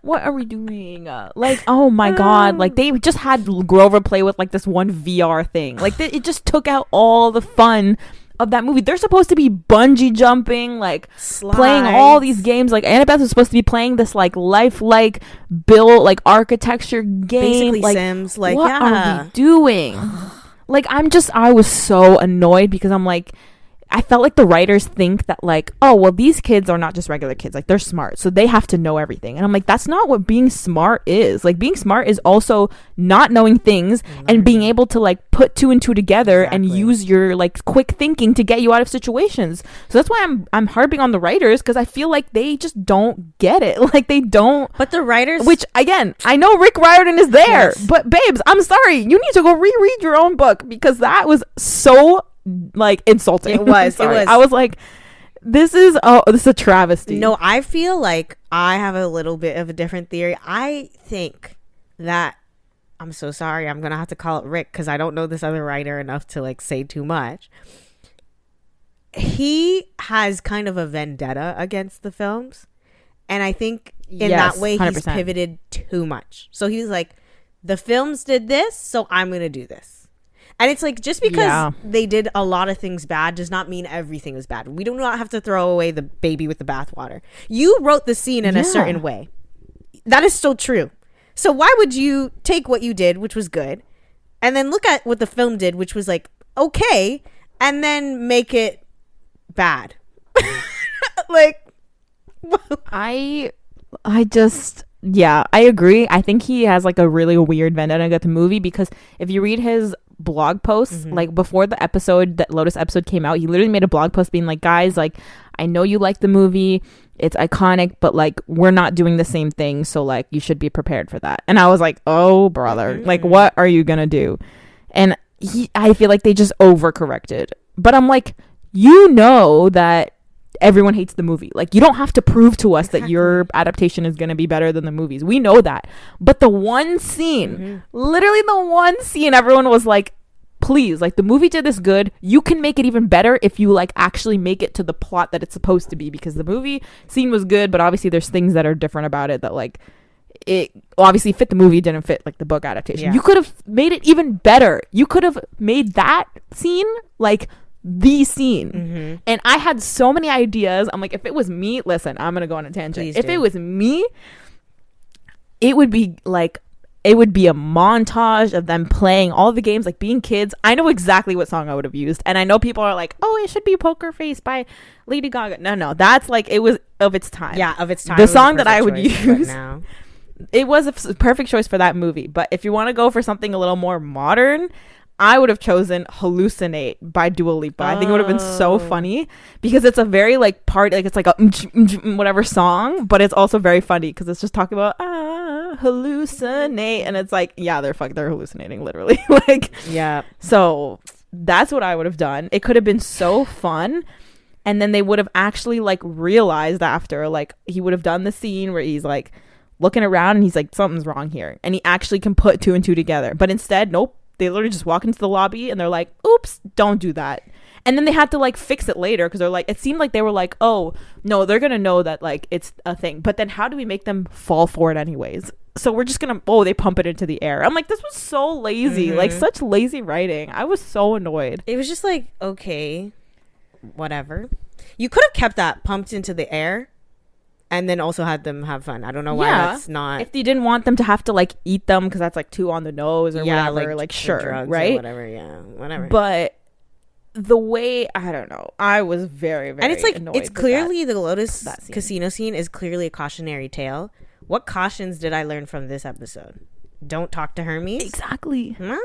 What are we doing? Like, oh my God. Like, they just had Grover play with like this one VR thing. Like, it just took out all the fun of that movie. They're supposed to be bungee jumping, like slides, playing all these games. Like, Annabeth was supposed to be playing this like lifelike build, like architecture game, basically like Sims. Like, what are we doing? Like, I was so annoyed because I'm like, I felt like the writers think that like, oh, well, these kids are not just regular kids. Like, they're smart, so they have to know everything. And I'm like, that's not what being smart is. Like, being smart is also not knowing things and being able to like put 2 and 2 together and use your like quick thinking to get you out of situations. So that's why I'm harping on the writers, because I feel like they just don't get it. Like, they don't. But the writers, which again, I know Rick Riordan is there, but babes, I'm sorry, you need to go reread your own book, because that was so like insulting. It was. I was like, this is a travesty. No, I feel like I have a little bit of a different theory. I think that, I'm so sorry, I'm gonna have to call it Rick, because I don't know this other writer enough to like say too much. He has kind of a vendetta against the films, and I think in that way 100%. He's pivoted too much. So he was like, the films did this, so I'm gonna do this. And it's like, just because they did a lot of things bad does not mean everything is bad. We do not have to throw away the baby with the bathwater. You wrote the scene in a certain way. That is still true. So why would you take what you did, which was good, and then look at what the film did, which was like, okay, and then make it bad? Like, I just, yeah, I agree. I think he has like a really weird vendetta against the movie, because if you read his blog posts, like before the episode, that Lotus episode came out, he literally made a blog post being like, guys, like, I know you like the movie, it's iconic, but like, we're not doing the same thing, so like, you should be prepared for that. And I was like, oh brother, like, what are you gonna do? And I feel like they just overcorrected. But I'm like, you know that everyone hates the movie. Like, you don't have to prove to us that your adaptation is going to be better than the movies. We know that. But the one scene, literally the one scene, everyone was like, please, like, the movie did this good. You can make it even better if you like actually make it to the plot that it's supposed to be, because the movie scene was good, but obviously there's things that are different about it that like, it obviously fit the movie, didn't fit like the book adaptation. You could have made it even better. You could have made that scene like the scene. And I had so many ideas. I'm like, if it was me, listen, I'm gonna go on a tangent. If it was me, it would be like, it would be a montage of them playing all the games, like being kids. I know exactly what song I would have used, and I know people are like, oh, it should be Poker Face by Lady Gaga. No, that's like, it was of its time. Yeah, of its time. The song that I would use, it was a perfect choice for that movie. But if you want to go for something a little more modern, I would have chosen Hallucinate by Dua Lipa. I think it would have been so funny, because it's a very like party, like it's like a whatever song, but it's also very funny because it's just talking about hallucinate, and it's like, yeah, they're hallucinating literally. Like, yeah. So that's what I would have done. It could have been so fun. And then they would have actually like realized after, like, he would have done the scene where he's like looking around and he's like, something's wrong here, and he actually can put two and two together. But instead, nope, they literally just walk into the lobby and they're like, oops, don't do that. And then they had to like fix it later, because they're like, it seemed like they were like, oh no, they're gonna know that like it's a thing, but then how do we make them fall for it anyways? So we're just gonna, they pump it into the air. I'm like, this was so lazy, like such lazy writing. I was so annoyed. It was just like, okay, whatever. You could have kept that pumped into the air and then also had them have fun. I don't know why that's not. If you didn't want them to have to like eat them because that's like too on the nose or whatever, like sure, right? Whatever. But the way, I don't know, I was very, very, and it's like, annoyed it's clearly that, the Lotus casino scene is clearly a cautionary tale. What cautions did I learn from this episode? Don't talk to Hermes. Exactly. Huh?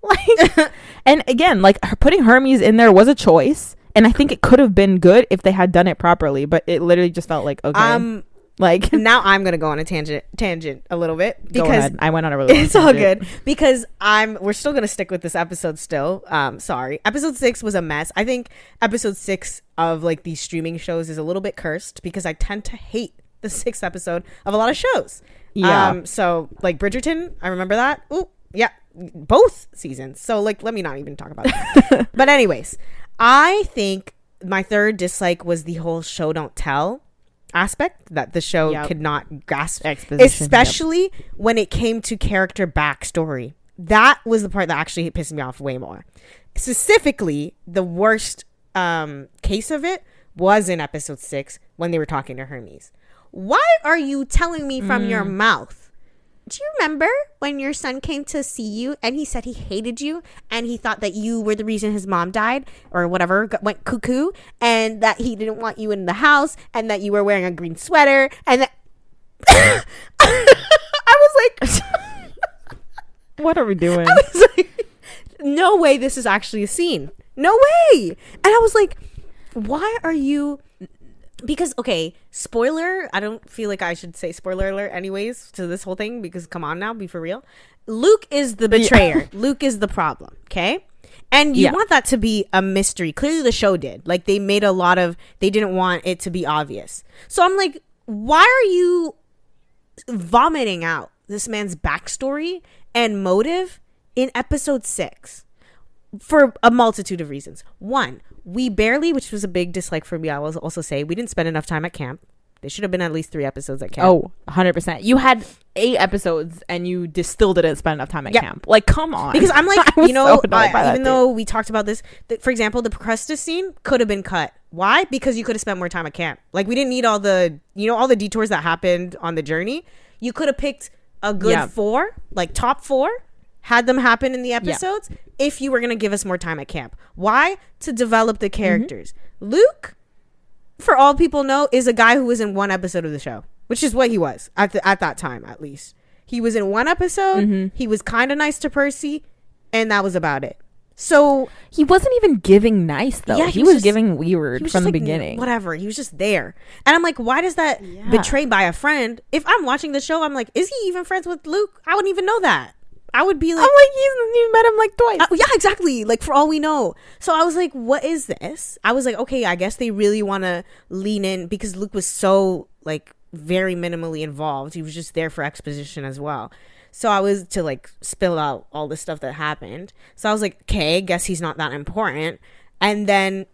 Like, and again, like, putting Hermes in there was a choice. And I think it could have been good if they had done it properly, but it literally just felt like, okay. Like, now I'm gonna go on a tangent a little bit, because go ahead. I went on a really it's all good, because we're still gonna stick with this episode still. Sorry, episode 6 was a mess. I think episode 6 of like these streaming shows is a little bit cursed, because I tend to hate the 6th episode of a lot of shows. Yeah. So like Bridgerton, I remember that. Oh yeah, both seasons. So like, let me not even talk about it. But anyways, I think my third dislike was the whole show don't tell aspect that the show could not grasp, especially when it came to character backstory. That was the part that actually pissed me off way more. Specifically, the worst case of it was in episode 6 when they were talking to Hermes. Why are you telling me from your mouth? Do you remember when your son came to see you and he said he hated you and he thought that you were the reason his mom died or whatever, went cuckoo, and that he didn't want you in the house and that you were wearing a green sweater, and that I was like, what are we doing? I was like, no way this is actually a scene. No way. And I was like, why are you... Because, okay, spoiler, I don't feel like I should say spoiler alert anyways to this whole thing, because come on now, be for real. Luke is the betrayer. Yeah. Luke is the problem, okay? And you want that to be a mystery. Clearly the show did. Like, they made they didn't want it to be obvious. So I'm like, why are you vomiting out this man's backstory and motive in episode 6? For a multitude of reasons. One, we barely, which was a big dislike for me, I will also say, we didn't spend enough time at camp. There should have been at least 3 episodes at camp. Oh, 100%. You had 8 episodes and you still didn't spend enough time at camp. Like, come on. Because I'm like, you know, even though we talked about this, for example, the Procrustes scene could have been cut. Why? Because you could have spent more time at camp. Like, we didn't need all the, all the detours that happened on the journey. You could have picked a good 4, like top 4, had them happen in the episodes if you were going to give us more time at camp. Why? To develop the characters. Luke, for all people know, is a guy who was in one episode of the show, which is what he was at that time, at least. He was in one episode. He was kind of nice to Percy, and that was about it. So he wasn't even giving nice though. Yeah, he was giving weird from the beginning. Whatever. He was just there. And I'm like, why does that betray by a friend? If I'm watching the show, I'm like, is he even friends with Luke? I wouldn't even know that. I would be like, I'm like, you met him like twice. Yeah, exactly. Like, for all we know. So I was like, what is this? I was like, okay, I guess they really want to lean in, because Luke was so like very minimally involved. He was just there for exposition as well. So I was to like spill out all the stuff that happened. So I was like, okay, guess he's not that important. And then,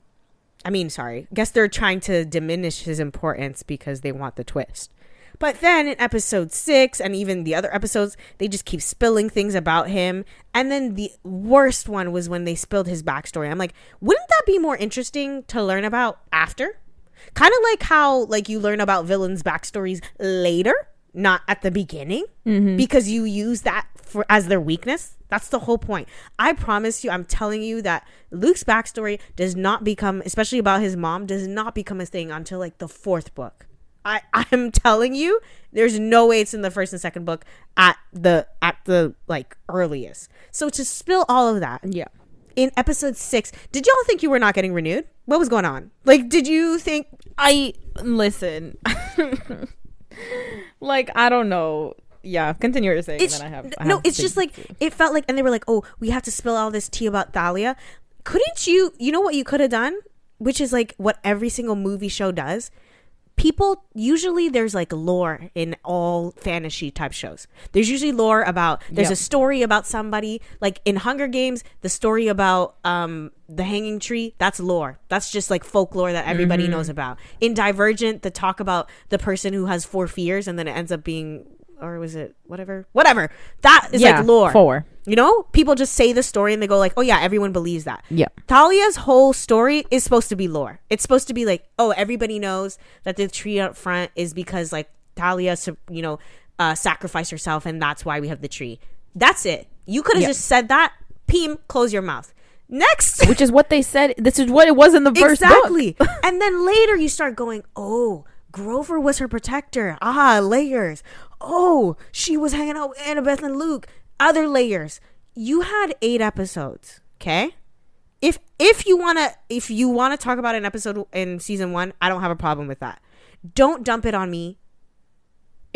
guess they're trying to diminish his importance because they want the twist. But then in episode 6 and even the other episodes, they just keep spilling things about him. And then the worst one was when they spilled his backstory. I'm like, wouldn't that be more interesting to learn about after? Kind of like how like you learn about villains' backstories later, not at the beginning, because you use that as their weakness. That's the whole point. I promise you, I'm telling you that Luke's backstory does not become, especially about his mom, does not become a thing until like the 4th book. I'm telling you, there's no way it's in the 1st and 2nd book at the like earliest. So to spill all of that, in episode 6, did y'all think you were not getting renewed? What was going on? Like, did you think? Listen. Like, I don't know. Yeah, continue your saying. It's just like it felt like, and they were like, oh, we have to spill all this tea about Thalia. Couldn't you know what you could have done, which is like what every single movie show does? People, usually there's like lore in all fantasy type shows. There's usually lore about, there's a story about somebody. Like in Hunger Games, the story about the hanging tree, that's lore. That's just like folklore that everybody knows about. In Divergent, the talk about the person who has 4 fears and then it ends up being, or was it whatever, that is like lore. 4, you know, people just say the story and they go like, oh yeah, everyone believes that. Thalia's whole story is supposed to be lore. It's supposed to be like, oh, everybody knows that the tree up front is because like Thalia sacrificed herself, and that's why we have the tree. That's it. You could have just said that. Peem, close your mouth. Next, which is what they said. This is what it was in the first book. And then later you start going, oh, Grover was her protector. Layers. Oh, she was hanging out with Annabeth and Luke. Other layers. You had 8 episodes. Okay. If you wanna talk about an episode in season 1, I don't have a problem with that. Don't dump it on me.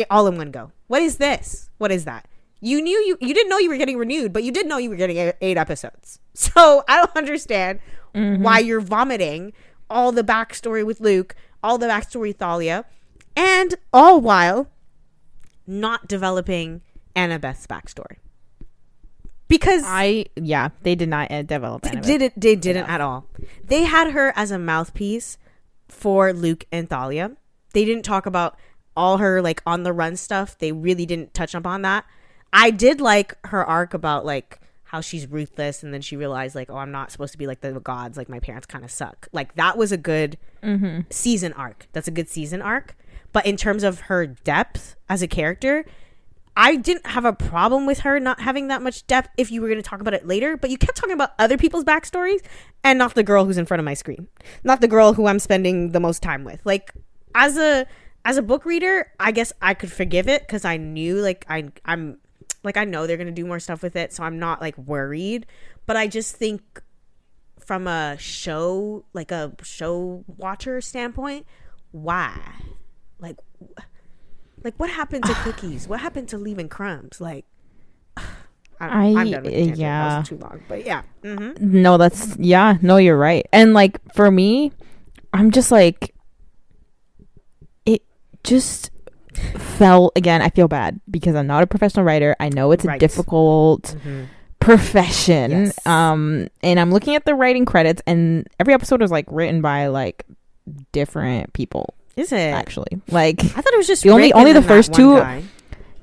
All in one go. What is this? What is that? You didn't know you were getting renewed, but you did know you were getting 8 episodes. So I don't understand why you're vomiting all the backstory with Luke, all the backstory with Thalia, and all while not developing Annabeth's backstory. Because they did not develop Annabeth. They didn't at all. They had her as a mouthpiece for Luke and Thalia. They didn't talk about all her like on the run stuff. They really didn't touch upon that. I did like her arc about like how she's ruthless, and then she realized like, oh, I'm not supposed to be like the gods, like my parents kind of suck. Like that was a good season arc. That's a good season arc. But in terms of her depth as a character, I didn't have a problem with her not having that much depth if you were going to talk about it later. But you kept talking about other people's backstories and not the girl who's in front of my screen, not the girl who I'm spending the most time with. Like as a book reader, I guess I could forgive it because I knew like I'm like, I know they're going to do more stuff with it, so I'm not like worried. But I just think from a show watcher standpoint, why? Like what happened to cookies? What happened to leaving crumbs? Like, I'm done with the tangent. That was too long, but yeah. No, you're right. And like for me, I'm just like, it just fell again. I feel bad because I'm not a professional writer. I know it's a difficult profession. Yes. And I'm looking at the writing credits, and every episode was like written by like different people. Is it actually? Like, I thought it was just only the first 2.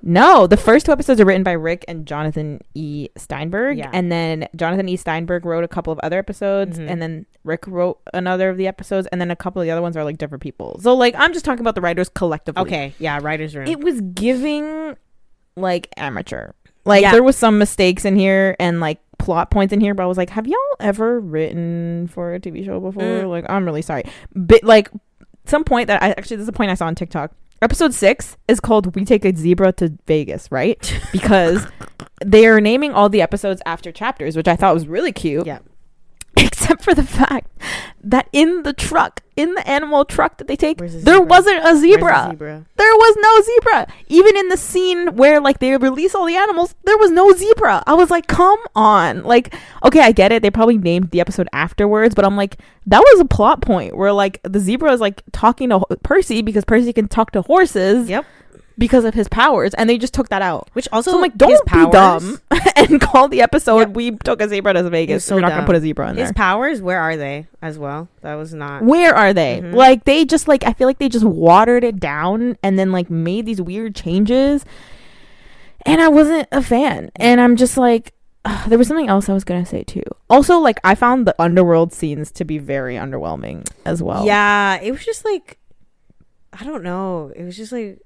No, the first 2 episodes are written by Rick and Jonathan E. Steinberg, and then Jonathan E. Steinberg wrote a couple of other episodes, and then Rick wrote another of the episodes, and then a couple of the other ones are like different people. So like, I'm just talking about the writers collectively. Okay, yeah, writers room. It was giving like amateur. Like there was some mistakes in here and like plot points in here, but I was like, have y'all ever written for a TV show before? Like, I'm really sorry, but like, some point that this is a point I saw on TikTok. Episode 6 is called "We Take a Zebra to Vegas," right? Because they are naming all the episodes after chapters, which I thought was really cute. Yeah. Except for the fact that in the animal truck that they take, Where's the there zebra? wasn't a zebra. Where's the zebra? There was no zebra. Even in the scene where like they release all the animals, there was no zebra. I was like, come on. Like, okay, I get it. They probably named the episode afterwards, but I'm like, that was a plot point where like the zebra is like talking to Percy because Percy can talk to horses. Yep. Because of his powers, and they just took that out. Which also, so I'm like, don't be dumb and call the episode "We Took a Zebra to Vegas." So we're not gonna put a zebra in there. His powers, where are they as well? That was not. Where are they? Like they just like I feel like they just watered it down and then like made these weird changes, and I wasn't a fan. And I'm just like, there was something else I was gonna say too. Also, like I found the underworld scenes to be very underwhelming as well. Yeah, it was just like, I don't know. It was just like.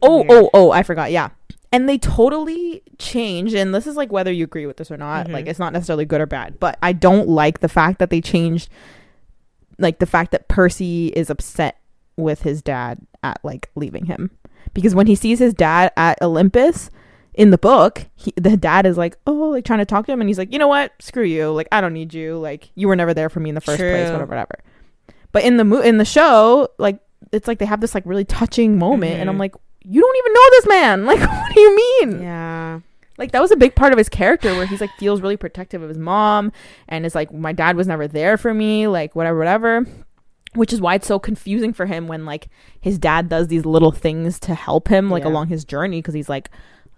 Oh, I forgot. Yeah. And they totally changed. And this is like whether you agree with this or not. Like, it's not necessarily good or bad. But I don't like the fact that they changed, like, the fact that Percy is upset with his dad at, like, leaving him. Because when he sees his dad at Olympus in the book, the dad is like, oh, like, trying to talk to him. And he's like, you know what? Screw you. Like, I don't need you. Like, you were never there for me in the first place. Whatever. But in the show, like, it's like they have this, like, really touching moment. And I'm like, you don't even know this man. Like, what do you mean? Yeah. Like, that was a big part of his character where he's like feels really protective of his mom and is like, my dad was never there for me, like whatever, which is why it's so confusing for him when like his dad does these little things to help him like along his journey, because he's like,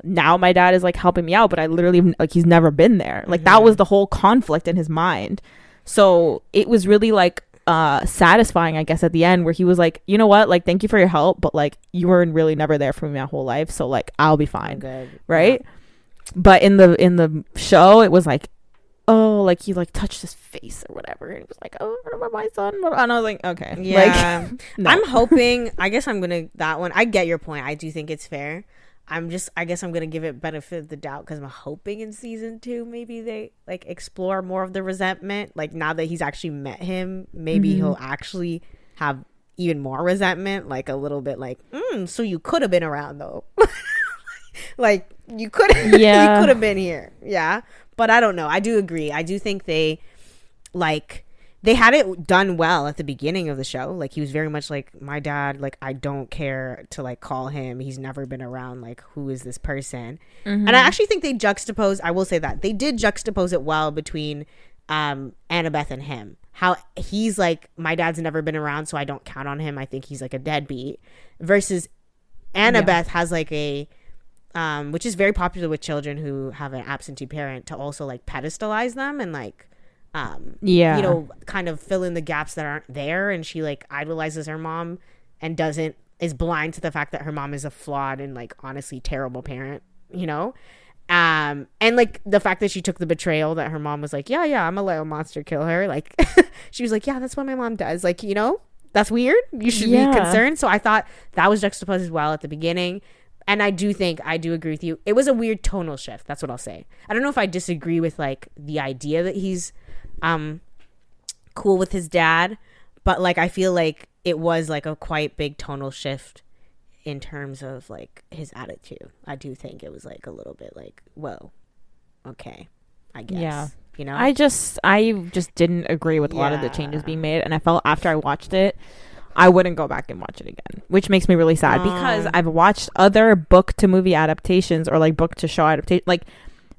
now my dad is like helping me out, but I literally like he's never been there. Like that was the whole conflict in his mind. So it was really like satisfying, I guess, at the end where he was like, you know what, like thank you for your help, but like you were really never there for me my whole life, so like I'll be fine. Good. Right. Yeah. But in the show it was like, oh, like he like touched his face or whatever and he was like, oh, what about my son? And I was like, okay, yeah. Like, no. I'm hoping, I guess I'm gonna, that one, I get your point, I do think it's fair. I guess I'm gonna give it benefit of the doubt because I'm hoping in season 2 maybe they like explore more of the resentment. Like now that he's actually met him, maybe he'll actually have even more resentment, like a little bit like, so you could have been around though. Like you could have been here. Yeah. But I don't know. I do agree. I do think they had it done well at the beginning of the show. Like he was very much like, my dad, like I don't care to like call him, he's never been around, like who is this person? And I actually think they juxtaposed, I will say that they did juxtapose it well between Annabeth and him, how he's like, my dad's never been around, so I don't count on him, I think he's like a deadbeat, versus Annabeth has like a which is very popular with children who have an absentee parent, to also like pedestalize them and like you know, kind of fill in the gaps that aren't there. And she like idolizes her mom and is blind to the fact that her mom is a flawed and like honestly terrible parent, you know? And like the fact that she took the betrayal, that her mom was like, yeah, I'm gonna let a monster kill her. Like she was like, yeah, that's what my mom does. Like, you know, that's weird. You should be concerned. So I thought that was juxtaposed as well at the beginning. And I do agree with you. It was a weird tonal shift. That's what I'll say. I don't know if I disagree with like the idea that he's cool with his dad, but like I feel like it was like a quite big tonal shift in terms of like his attitude. I do think it was like a little bit like, whoa, okay, I guess. Yeah. You know, I just didn't agree with a lot of the changes being made, and I felt after I watched it, I wouldn't go back and watch it again, which makes me really sad because I've watched other book to movie adaptations or like book to show adaptation. Like,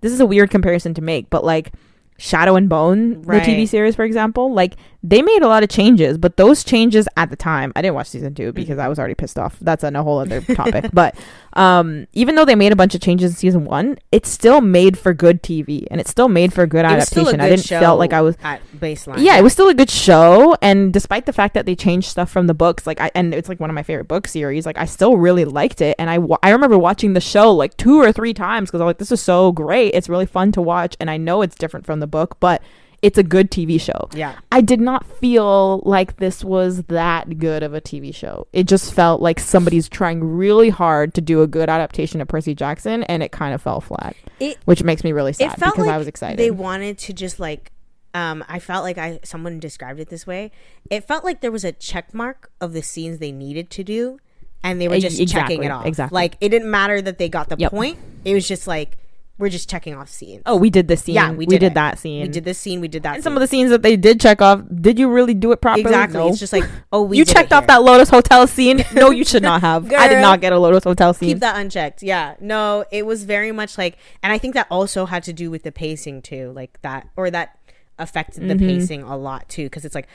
this is a weird comparison to make, but like Shadow and Bone, the TV series, for example, like they made a lot of changes, but those changes at the time, I didn't watch season 2 because I was already pissed off. That's a whole other topic. But even though they made a bunch of changes in season 1, it still made for good TV and it still made for a good adaptation. I didn't feel like I was at baseline. Yeah, it was still a good show, and despite the fact that they changed stuff from the books, like and it's like one of my favorite book series, like I still really liked it, and I remember watching the show like 2 or 3 times because I was like, this is so great, it's really fun to watch, and I know it's different from the book, but it's a good TV show. Yeah. I did not feel like this was that good of a TV show. It just felt like somebody's trying really hard to do a good adaptation of Percy Jackson, and it kind of fell flat. Which makes me really sad because like I was excited. They wanted to just like I felt like someone described it this way. It felt like there was a check mark of the scenes they needed to do, and they were just checking it off. Exactly. Like, it didn't matter that they got the point. It was just like, we're just checking off scenes. Oh, we did this scene. Yeah, we did that scene. We did this scene. We did that. And some of the scenes that they did check off, did you really do it properly? Exactly. No. It's just like, oh, you checked off that Lotus Hotel scene. No, you should not have. Girl, I did not get a Lotus Hotel scene. Keep that unchecked. Yeah. No, it was very much like, and I think that also had to do with the pacing too, like that, or that affected the pacing a lot too, because it's like,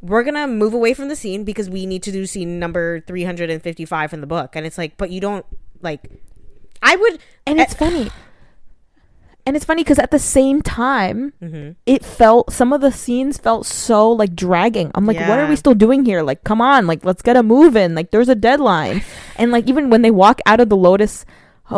we're gonna move away from the scene because we need to do scene number 355 from the book, and it's like, but you don't like. I would, and it's funny. And it's funny because at the same time, it felt, some of the scenes felt so like dragging. I'm like, what are we still doing here? Like, come on, like, let's get a move in. Like, there's a deadline. And like, even when they walk out of the Lotus,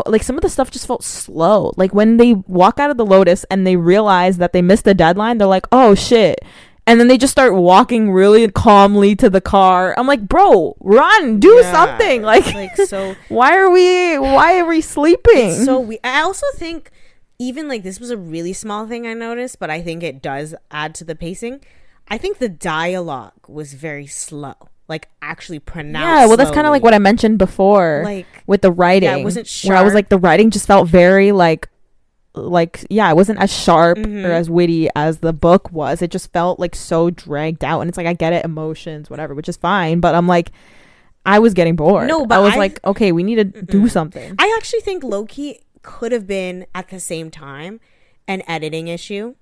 like, some of the stuff just felt slow. Like, when they walk out of the Lotus and they realize that they missed the deadline, they're like, oh shit. And then they just start walking really calmly to the car. I'm like, bro, run, do something. Like so why are we sleeping? So I also think, even like, this was a really small thing I noticed, but I think it does add to the pacing. I think the dialogue was very slow, like actually pronounced. Yeah, well, that's kind of like what I mentioned before, like with the writing. Yeah, it wasn't sharp. Where I was like, the writing just felt very like it wasn't as sharp or as witty as the book was. It just felt like so dragged out, and it's like, I get it, emotions, whatever, which is fine, but I'm like, I was getting bored. No, but I was like, okay, we need to do something. I actually think low-key could have been at the same time an editing issue.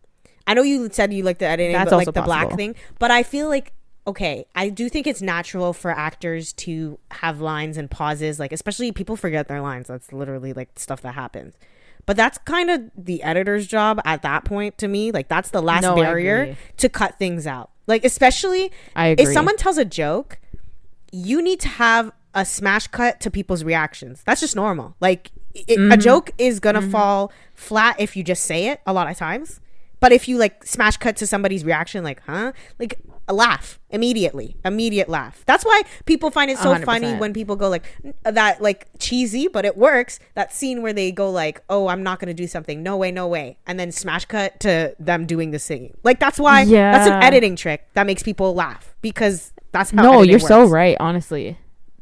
I know you said you like the editing, that's but like the black thing, but I feel like, okay, I do think it's natural for actors to have lines and pauses, like, especially people forget their lines. That's literally like stuff that happens, but that's kind of the editor's job at that point to me. Like, that's the last barrier to cut things out. Like, especially if someone tells a joke, you need to have a smash cut to people's reactions. That's just normal. Like, a joke is gonna fall flat if you just say it a lot of times, but if you like smash cut to somebody's reaction, like, like, a laugh immediate laugh. That's why people find it so 100%. Funny when people go like that, like, cheesy, but it works, that scene where they go like, oh, I'm not gonna do something, no way, and then smash cut to them doing the singing. Like, that's why that's an editing trick that makes people laugh, because that's how you're works. So right, honestly,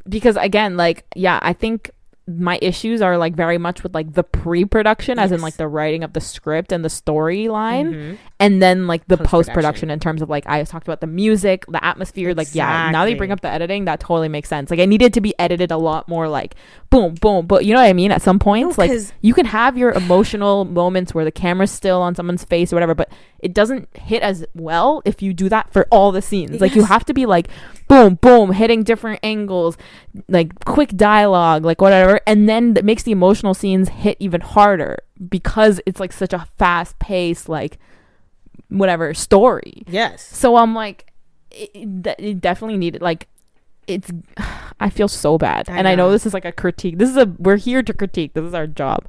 because again, like, I think my issues are like very much with like the pre-production, as in like the writing of the script and the storyline, and then like the post-production in terms of like, I talked about the music, the atmosphere. Exactly. Like, now that you bring up the editing, that totally makes sense. Like, I needed to be edited a lot more, like boom boom, but you know what I mean, at some points, like, you can have your emotional moments where the camera's still on someone's face or whatever, but it doesn't hit as well if you do that for all the scenes. Like, you have to be like boom boom, hitting different angles, like quick dialogue, like whatever, and then that makes the emotional scenes hit even harder because it's like such a fast paced, like, whatever story. Yes. So I'm like, it definitely needed, like, it's I feel so bad, and I know this is like a critique, we're here to critique, this is our job,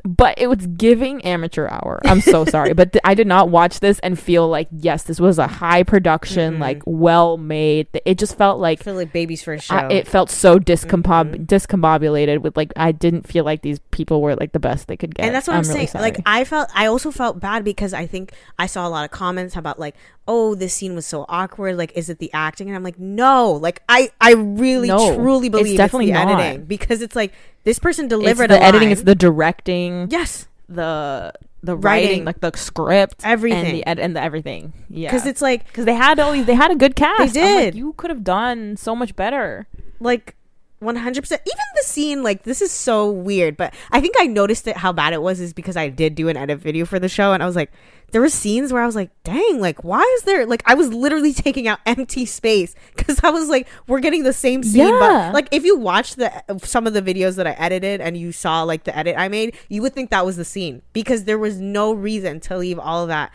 but it was giving amateur hour. I'm so sorry, but I did not watch this and feel like, yes, this was a high production, like, well made. It just felt like, I feel like baby's first show. It felt so discombobulated with, like, I didn't feel like these people were like the best they could get. And that's what I'm saying. Really, like, I also felt bad because I think I saw a lot of comments about like, oh, this scene was so awkward, like, is it the acting? And I'm like, no, like, I really truly believe it's definitely the editing, because it's like, this person delivered the editing, it's the directing, yes, the writing, like the script, everything, and the everything. Yeah, because it's like, because they had a good cast. They did. Like, you could have done so much better. Like, 100%. Even the scene, like, this is so weird, but I think I noticed it, how bad it was, is because I did do an edit video for the show, and I was like, there were scenes where I was like, dang, like, why is there, like, I was literally taking out empty space because I was like, we're getting the same scene. But like, if you watch some of the videos that I edited and you saw like the edit I made, you would think that was the scene, because there was no reason to leave all of that.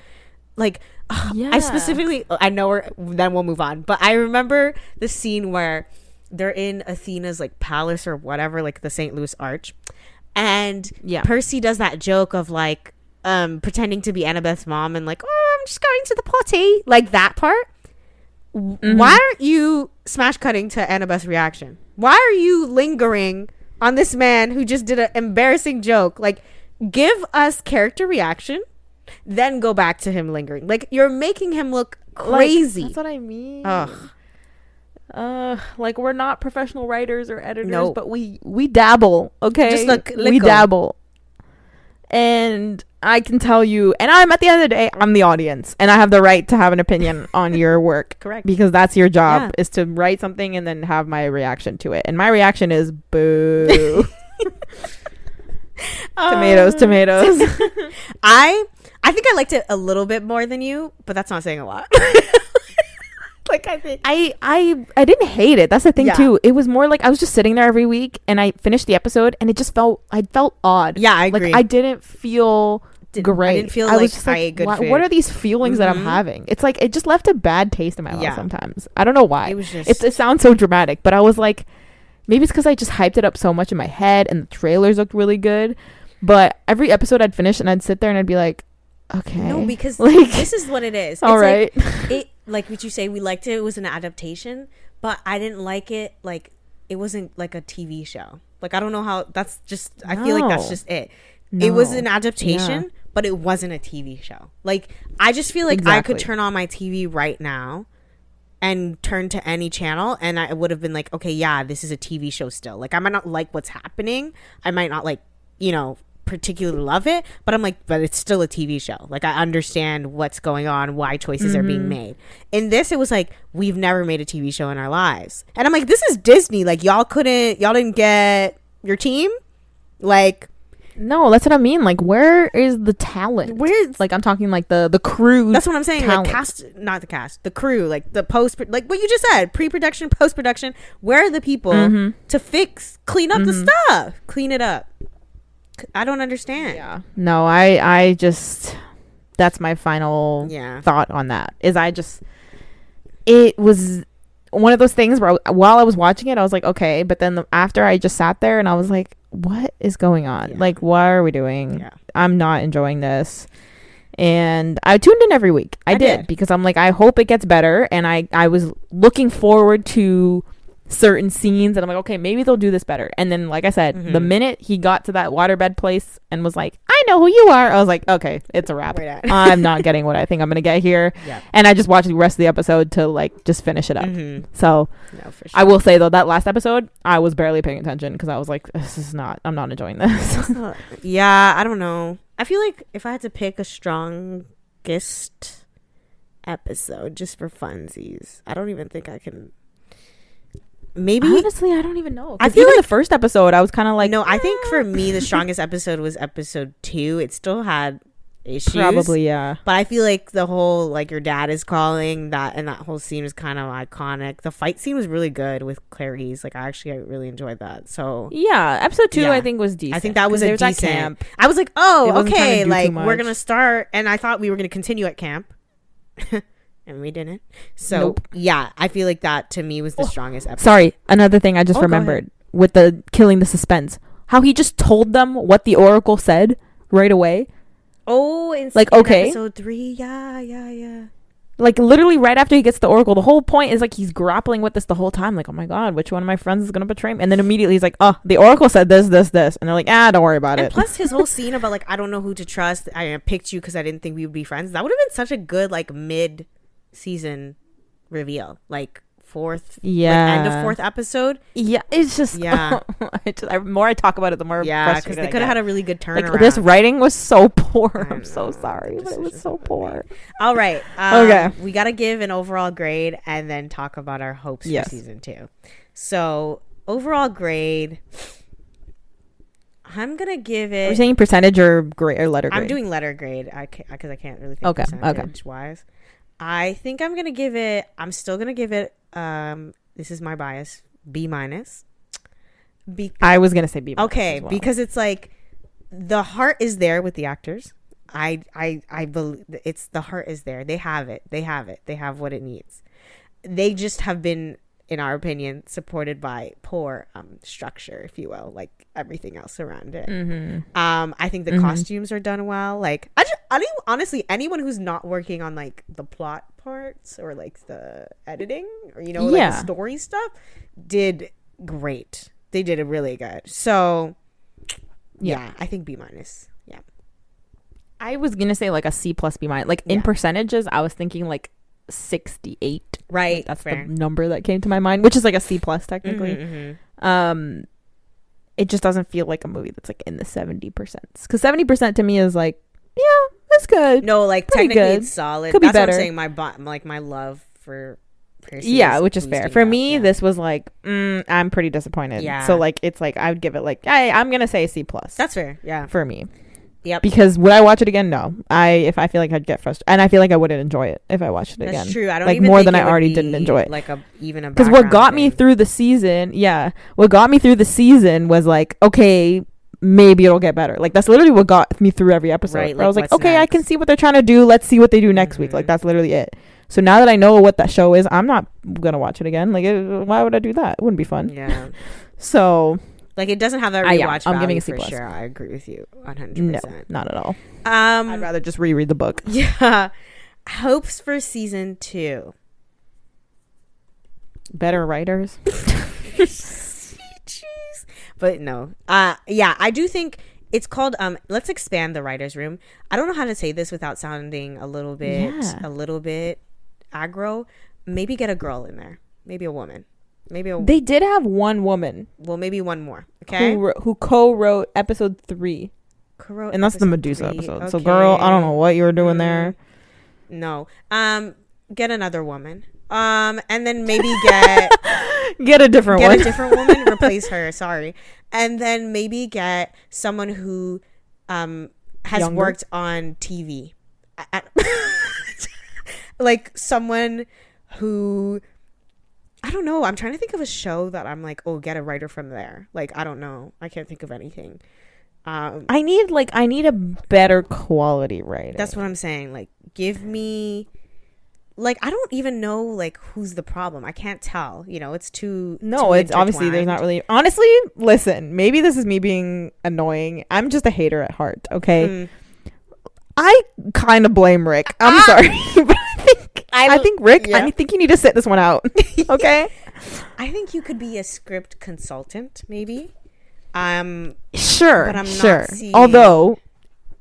Like, I specifically, I know then we'll move on, but I remember the scene where they're in Athena's like palace or whatever, like the St. Louis Arch, and Percy does that joke of like pretending to be Annabeth's mom and like, oh, I'm just going to the potty, like that part. Why aren't you smash cutting to Annabeth's reaction? Why are you lingering on this man who just did an embarrassing joke? Like, give us character reaction, then go back to him lingering. Like, you're making him look crazy. Like, that's what I mean. Ugh. Like, we're not professional writers or editors, but we dabble, okay? Just we dabble. And I can tell you, and I'm, at the end of the day, I'm the audience, and I have the right to have an opinion on your work. Correct. Because that's your job, is to write something and then have my reaction to it. And my reaction is boo. Tomatoes. I think I liked it a little bit more than you, but that's not saying a lot. Like, I think I didn't hate it. That's the thing too. It was more like I was just sitting there every week and I finished the episode and it just felt odd. Yeah, I agree. Like, I didn't feel great. I didn't feel I like was just I good food. What are these feelings that I'm having? It's like it just left a bad taste in my mouth sometimes. I don't know why. It was just it sounds so dramatic, but I was like, maybe it's because I just hyped it up so much in my head and the trailers looked really good. But every episode I'd finish and I'd sit there and I'd be like, okay. No, because like, this is what it is. All right. Like what you say, we liked it. It was an adaptation, but I didn't like it. Like, it wasn't like a TV show. Like, I don't know how. That's just. I feel like that's just it. No. It was an adaptation, but it wasn't a TV show. Like, I just feel like I could turn on my TV right now and turn to any channel, and I would have been like, okay, yeah, this is a TV show still. Like, I might not like what's happening. I might not like, particularly love it, but I'm like, but it's still a TV show. Like, I understand what's going on, why choices are being made. In this, it was like, we've never made a TV show in our lives, and I'm like, this is Disney. Like, y'all didn't get your team. Like, no, that's what I mean. Like, where is the talent? Where's, like, I'm talking like the crew. That's what I'm saying. Talent. Like, the crew, like the post, like what you just said, pre-production, post-production. Where are the people to clean up the stuff, clean it up? I don't understand. Yeah. No, I just, that's my final thought on that. It was one of those things where while I was watching it, I was like, okay, but then after I just sat there and I was like, what is going on? Yeah. Like, what are we doing? Yeah. I'm not enjoying this. And I tuned in every week. I did because I'm like, I hope it gets better. And I was looking forward to certain scenes and I'm like, okay, maybe they'll do this better. And then, like I said, the minute he got to that waterbed place and was like, I know who you are, I was like, okay, it's a wrap. I'm not getting what I think I'm gonna get here. And I just watched the rest of the episode to like just finish it up. So no, for sure. I will say though, that last episode I was barely paying attention because I was like, I'm not enjoying this. Yeah, I don't know. I feel like if I had to pick a strongest episode just for funsies, I don't even think I can. Maybe, honestly, I don't even know. I feel like the first episode I was kind of like, no, I think for me the strongest episode was episode 2. It still had issues, probably, yeah, but I feel like the whole, like, your dad is calling, that and that whole scene was kind of iconic. The fight scene was really good with Clarice. Like, I really enjoyed that. So yeah, episode 2 I think was decent. I think that was a decent camp. I was like, oh, okay, like, we're gonna start, and I thought we were gonna continue at camp. And we didn't. So, yeah, I feel like that, to me, was the strongest episode. Sorry, another thing I just remembered with the killing the suspense. How he just told them what the Oracle said right away. Oh, in episode 3. Yeah. Like, literally right after he gets the Oracle, the whole point is, like, he's grappling with this the whole time. Like, oh, my God, which one of my friends is going to betray me? And then immediately he's like, oh, the Oracle said this. And they're like, don't worry about it. And plus his whole scene about, like, I don't know who to trust. I picked you because I didn't think we would be friends. That would have been such a good, like, mid-season reveal. Like, end of 4th episode. Yeah, it's just, the more I talk about it, the more because they could have had a really good turnaround. Like, this writing was so poor. I'm so sorry, but it was so poor. All right, okay, we got to give an overall grade and then talk about our hopes for season 2. So, overall grade, I'm gonna give it. Are you saying percentage or grade or letter grade? I'm doing letter grade because I can't really think percentage wise. I think I'm still gonna give it, this is my bias, B-. I was gonna say B-. Okay, well, because it's like the heart is there with the actors. I believe it's the heart is there. They have it. They have what it needs. They just have been, in our opinion, supported by poor structure, if you will, like everything else around it. I think the costumes are done well. Like, I honestly, anyone who's not working on like the plot parts or like the editing or like the story stuff did great. They did it really good. So yeah, I think B-. Yeah. I was gonna say like a C plus B minus. Like in percentages, I was thinking like 68. Right, like, that's fair. the number that came to my mind, which is like a C plus technically. It just doesn't feel like a movie that's like in the 70%, because 70% to me is like, yeah, that's good. No, like pretty technically good. it's solid. Could be That's better. what I'm saying. My love for Percy, Yeah, which is fair. For me, yeah. this was like, I'm pretty disappointed. Yeah. So like, it's like I would give it like, I'm gonna say a C plus. That's fair. Yeah. For me. Yep. Because would I watch it again? No. If I feel like I'd get frustrated, and I feel like I wouldn't enjoy it if I watched it again. That's true. I don't like even more think than it I would already be didn't enjoy it. Like because what got me through the season, was like, okay, maybe it'll get better. Like that's literally what got me through every episode. Right, I was like, what's okay, next? I can see what they're trying to do. Let's see what they do next week. Like that's literally it. So now that I know what that show is, I'm not gonna watch it again. Like, why would I do that? It wouldn't be fun. Yeah. So like it doesn't have that rewatch value. I'm giving a C for plus. sure. I agree with you 100%. No, not at all. I'd rather just reread the book. Yeah. Hopes for season 2. Better writers. Jeez. But no. Yeah, I do think it's called let's expand the writer's room. I don't know how to say this without sounding a little bit aggro. Maybe get a girl in there. Maybe a woman. They did have one woman. Well, maybe one more. Okay. Who co-wrote episode 3. And that's the Medusa episode. Okay. So girl, I don't know what you were doing there. No. Get another woman. And then maybe get a different get one. a different woman, replace her, sorry. And then maybe get someone who has Younger? worked on TV. Like someone who, I don't know, I'm trying to think of a show that I'm like, oh, get a writer from there. Like, I don't know. I can't think of anything. I need a better quality writer. That's what I'm saying. Like, give me, like, I don't even know like who's the problem. I can't tell. You know, it's too. No, too it's obviously there's not really. Honestly, listen. Maybe this is me being annoying. I'm just a hater at heart. Okay. I kind of blame Rick. I'm sorry, but I think Rick. Yeah. I think you need to sit this one out. Okay. I think you could be a script consultant, maybe. Sure, but I'm sure. not seeing. Although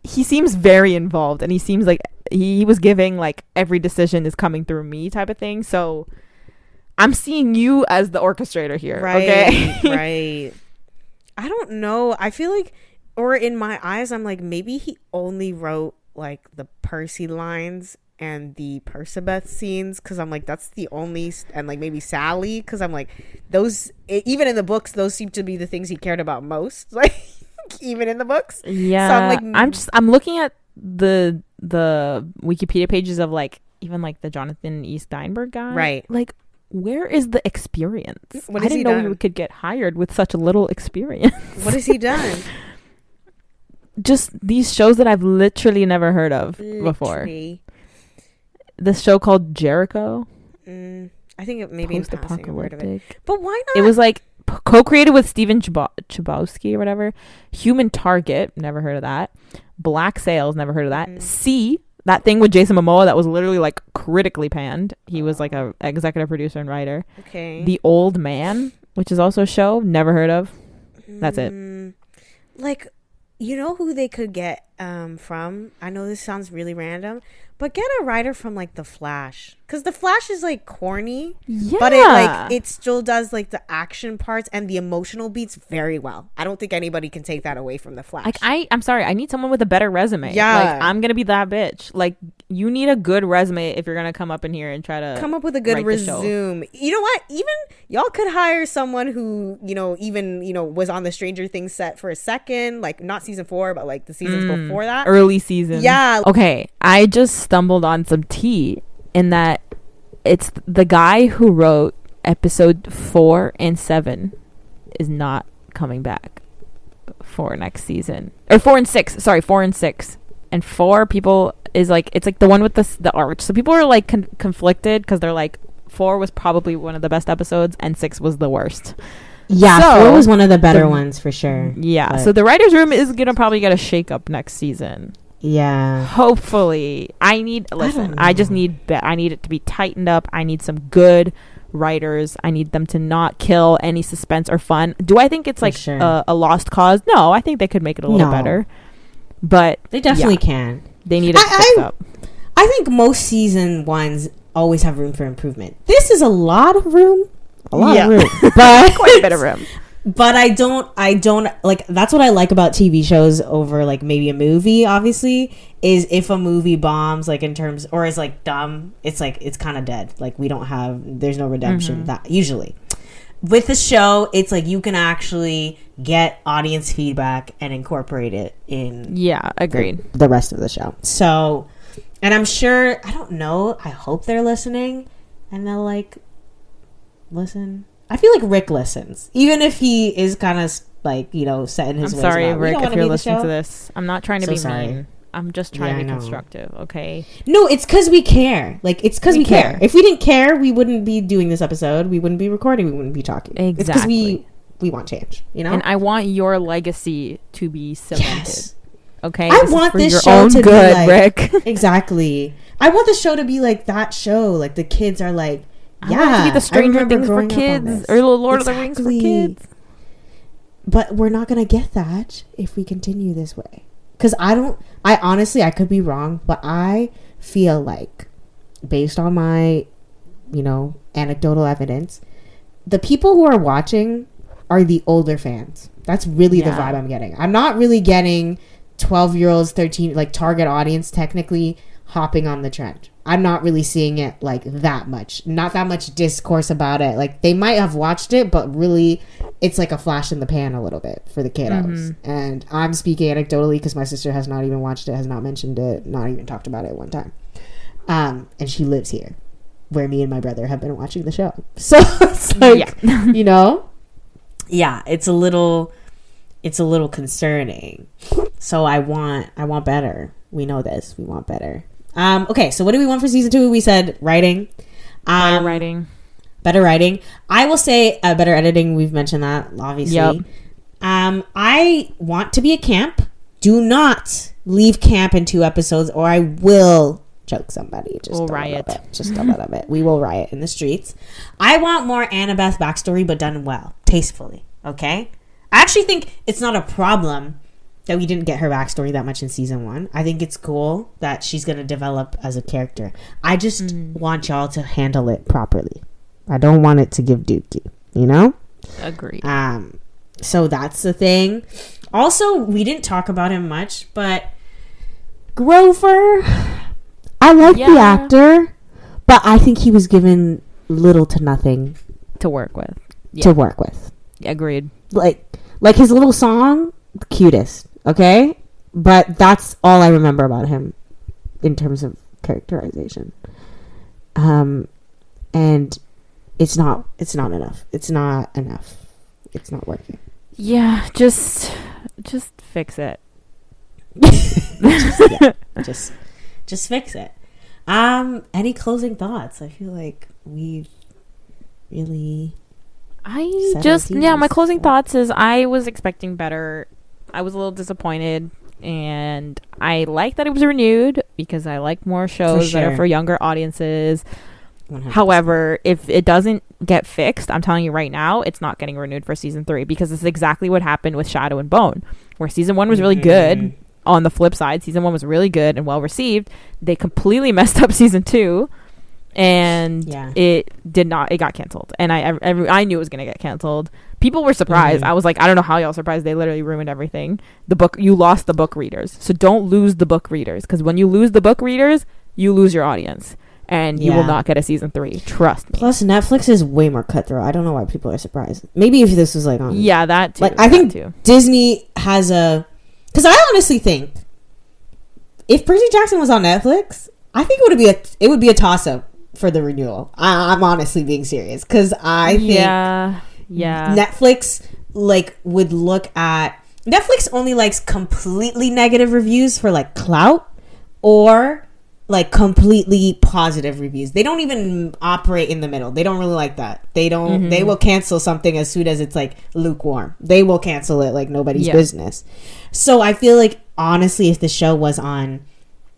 he seems very involved, and he seems like he was giving like every decision is coming through me type of thing. So I'm seeing you as the orchestrator here. Right. Okay. Right. I don't know. I feel like, or in my eyes, I'm like, maybe he only wrote like the Percy lines and the Percabeth scenes, because I'm like, that's the only, and like maybe Sally, because I'm like, those, even in the books, those seem to be the things he cared about most, like even in the books. Yeah. So I'm like, I'm looking at the Wikipedia pages of like even like the Jonathan E. Steinberg guy. Right. Like, where is the experience? What I has didn't he know done? we could get hired with such little experience. What has he done? Just these shows that I've literally never heard of before. This show called Jericho. I think it maybe in passing I've heard of it. But why not? It was like co-created with Steven Chbosky or whatever. Human Target, never heard of that. Black Sails, never heard of that. C, that thing with Jason Momoa that was literally like critically panned. He was like a executive producer and writer. Okay. The Old Man, which is also a show, never heard of. That's it. Like, you know who they could get from? I know this sounds really random, but get a writer from like The Flash, because The Flash is like corny, but it still does like the action parts and the emotional beats very well. I don't think anybody can take that away from The Flash. Like I'm sorry, I need someone with a better resume. Yeah. Like, I'm gonna be that bitch. Like, you need a good resume if you're gonna come up in here and try to come up with a good resume. You know what? Even y'all could hire someone who, was on the Stranger Things set for a second, like not season 4, but like the seasons before that. Early season. Yeah. Okay, I just stumbled on some tea in that it's the guy who wrote episode 4 and 7 is not coming back for next season. Or 4 and 6. Sorry, 4 and 6. And 4 people is like, it's like the one with the arch. So people are like conflicted because they're like, 4 was probably one of the best episodes and 6 was the worst. Yeah, so 4 was one of the better ones for sure. Yeah, so the writer's room is gonna probably get a shake up next season. Yeah, hopefully. I need it to be tightened up. I need some good writers. I need them to not kill any suspense or fun. Do I think it's For like sure. a lost cause? No, I think they could make it a little better, but they definitely can. They need to fix up. I think most season ones always have room for improvement. This is a lot of room. A lot of room. But Quite a bit of room. But I don't like, that's what I like about TV shows over like maybe a movie, obviously, is if a movie bombs, like in terms, or is like dumb, it's like, it's kind of dead. Like there's no redemption that usually. With the show, it's like you can actually get audience feedback and incorporate it in agreed. the rest of the show. So, and I'm sure, I don't know, I hope they're listening and they'll like listen. I feel like Rick listens, even if he is kind of like, you know, set in his ways. I'm sorry, Rick, if you're listening to this. I'm not trying to be sorry. mean. I'm just trying to be constructive, okay? No, it's because we care. Like, it's because we care. If we didn't care, we wouldn't be doing this episode. We wouldn't be recording. We wouldn't be talking. Exactly. It's because we want change, you know? And I want your legacy to be cemented. Yes. Okay? I want this show to good, be like... Rick. Exactly. I want the show to be like that show. Like, the kids are like, I want it to be the Stranger Things for kids. Or the Lord of the Rings for kids. But we're not going to get that if we continue this way. Because I honestly, I could be wrong, but I feel like, based on my, you know, anecdotal evidence, the people who are watching are the older fans. That's really the vibe I'm getting. I'm not really getting 12-year-olds, 13, like target audience technically hopping on the trend. I'm not really seeing it like that much. Not that much discourse about it. Like, they might have watched it, but really it's like a flash in the pan a little bit for the kiddos. And I'm speaking anecdotally because my sister has not even watched it, has not mentioned it, not even talked about it one time. And she lives here where me and my brother have been watching the show. So it's like, you know, it's a little concerning. So I want better. We know this. We want better. Okay, so what do we want for season 2? We said writing. Better writing. I will say better editing. We've mentioned that, obviously. Yep. I want to be at camp. Do not leave camp in 2 episodes or I will choke somebody. We'll riot. Just a little bit. We will riot in the streets. I want more Annabeth backstory, but done well. Tastefully. Okay? I actually think it's not a problem that we didn't get her backstory that much in season 1. I think it's cool that she's going to develop as a character. I just want y'all to handle it properly. I don't want it to give dookie, you know? Agreed. So that's the thing. Also, we didn't talk about him much, but Grover, I like the actor, but I think he was given little to nothing to work with. Agreed. Like his little song, the cutest. Okay, but that's all I remember about him in terms of characterization. And it's not enough. It's not working. Yeah, just fix it. just fix it. Any closing thoughts? I feel like we've really. My closing thoughts is I was expecting better. I was a little disappointed, and I like that it was renewed because I like more shows that are for younger audiences. 100%. However, if it doesn't get fixed, I'm telling you right now, it's not getting renewed for season 3 because this is exactly what happened with Shadow and Bone, where season 1 was really good. On the flip side, season 1 was really good and well received. They completely messed up season 2. And it got canceled, and I knew it was gonna get canceled. People were surprised. I was like, I don't know how y'all surprised. They literally ruined everything. You lost the book readers, so don't lose the book readers, because when you lose the book readers, you lose your audience, and you will not get a season 3. Trust me. Plus, Netflix is way more cutthroat. I don't know why people are surprised. Maybe if this was like on that too. Like, I think Disney has because I honestly think if Percy Jackson was on Netflix, I think it would be a toss up for the renewal. I'm honestly being serious because I think Netflix would look at Netflix only likes completely negative reviews for like clout or like completely positive reviews. They don't even operate in the middle. They don't really like that. They don't. They will cancel something as soon as it's like lukewarm. They will cancel it like nobody's business. So I feel like honestly, if the show was on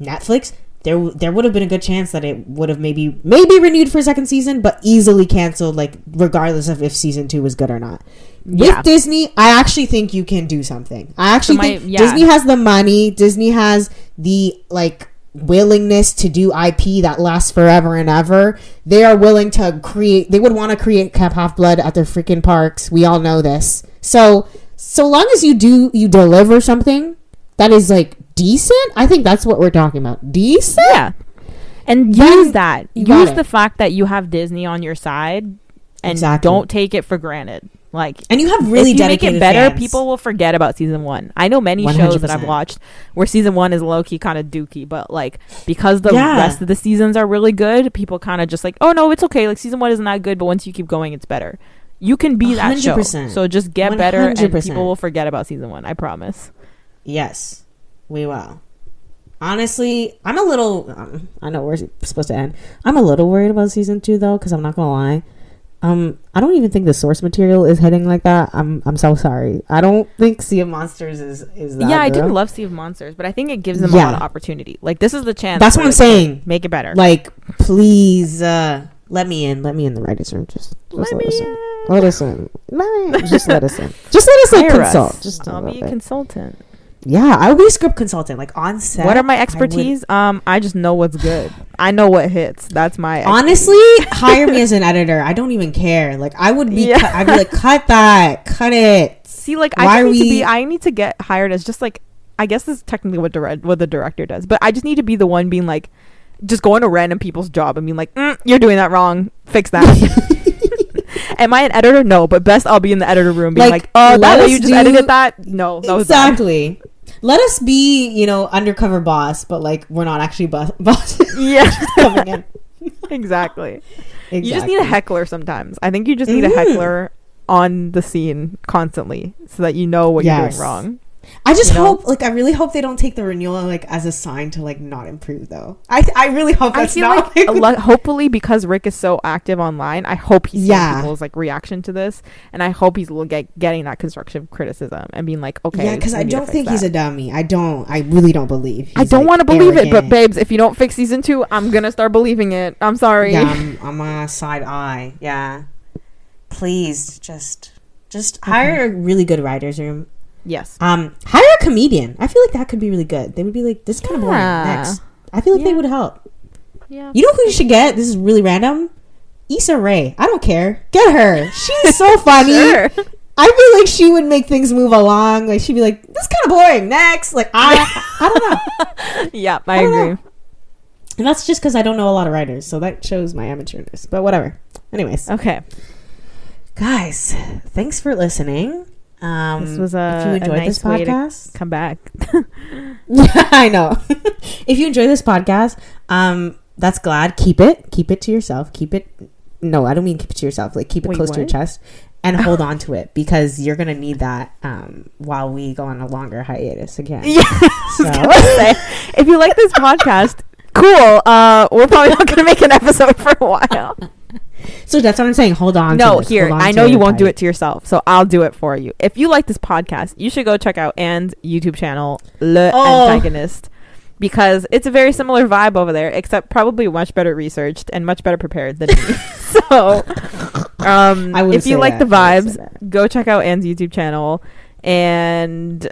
Netflix, there would have been a good chance that it would have maybe renewed for a second season, but easily canceled, like regardless of if season 2 was good or not. With Disney, I actually think you can do something. I actually think Disney has the money. Disney has the like willingness to do IP that lasts forever and ever, they are willing to create. They would want to create Camp Half-Blood at their freaking parks. We all know this. So long as you deliver something that is like decent, I think that's what we're talking about. Decent, yeah. And use the fact that you have Disney on your side, and don't take it for granted. Like, and you have really if you dedicated make it better, fans. people will forget about season 1. I know many 100%. shows that I've watched where season 1 is low-key kind of dookie, but like because the rest of the seasons are really good, people kind of just like, oh no, it's okay, like season 1 isn't that good, but once you keep going, it's better. You can be 100%. That show, so just get 100%. Better, and people will forget about season 1. I promise. Yes, we will. Honestly, I'm a little. I know we're supposed to end. I'm a little worried about season 2 though, because I'm not gonna lie. I don't even think the source material is hitting like that. I'm so sorry. I don't think Sea of Monsters is that. Yeah, I didn't love Sea of Monsters, but I think it gives them a lot of opportunity. Like, this is the chance. That's what I'm saying. Make it better. Like, please, let me in the writers' room. Just let us in. Let us in. Just let us in. Just let us like consult. Just I'll be a consultant. Yeah, I would be a script consultant, like on set. What are my expertise? I just know what's good. I know what hits. That's my expertise. Honestly, hire me as an editor. I don't even care. Like, I would be. I'd be like, cut that, cut it. See, like, I need to get hired as just like, I guess this is technically what the director does, but I just need to be the one being like, just going to random people's job and being like, you're doing that wrong. Fix that. Am I an editor? No, but best I'll be in the editor room being like, oh, that way you just edited that? No, that was exactly. Let us be, undercover boss, but like we're not actually boss. Yeah, coming in. Exactly. You just need a heckler sometimes. I think you just need a heckler on the scene constantly so that you know what you're doing wrong. I just hope, I really hope they don't take the renewal as a sign to not improve though. I really hope that's not. I feel hopefully, because Rick is so active online, I hope he's seeing people's reaction to this, and I hope he's getting that constructive criticism and being like, okay, yeah, because I don't think he's a dummy. I really don't believe. I don't want to believe it, but babes, if you don't fix season 2, I'm gonna start believing it. I'm sorry. Yeah, I'm a side eye. Yeah, please just hire a really good writer's room. Yes. Hire a comedian. I feel like that could be really good. They would be like, this is kind of boring. Next. I feel like they would help. Yeah. You know who you should get? This is really random. Issa Rae. I don't care. Get her. She's so funny. Sure. I feel like she would make things move along. Like, she'd be like, this is kind of boring. Next. Like, I don't know. Yeah, I agree. Know. And that's just because I don't know a lot of writers. So that shows my amateurness. But whatever. Anyways. Okay. Guys, thanks for listening. This was if you enjoyed nice this podcast, come back. I know. If you enjoy this podcast, that's glad. Keep it to yourself. No, I don't mean keep it to yourself. Like, keep it close to your chest and hold on to it, because you're gonna need that while we go on a longer hiatus again. Yeah. So. If you like this podcast, cool. We're probably not gonna make an episode for a while. So that's what I'm saying. Hold on. No, here. I know you won't do it to yourself, so I'll do it for you. If you like this podcast, you should go check out Anne's YouTube channel, Le Antagonist, because it's a very similar vibe over there, except probably much better researched and much better prepared than me. So, if you like the vibes, go check out Anne's YouTube channel, and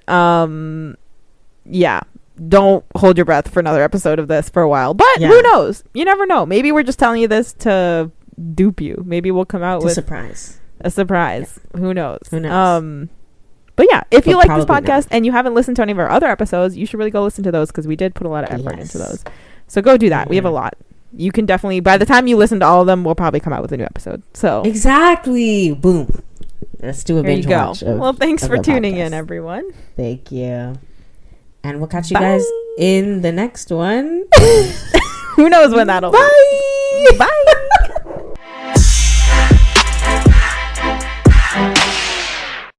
yeah. Don't hold your breath for another episode of this for a while. But who knows? You never know. Maybe we're just telling you this to dupe you. Maybe we'll come out with a surprise. Yeah. Who knows? But yeah, if you like this podcast and you haven't listened to any of our other episodes, you should really go listen to those, because we did put a lot of effort into those. So go do that. We have a lot. You can definitely, by the time you listen to all of them, we'll probably come out with a new episode. So exactly. Boom. Let's do a binge watch. Well, thanks for tuning in, everyone. Thank you. And we'll catch you guys in the next one. Who knows when that'll be. Bye. Bye.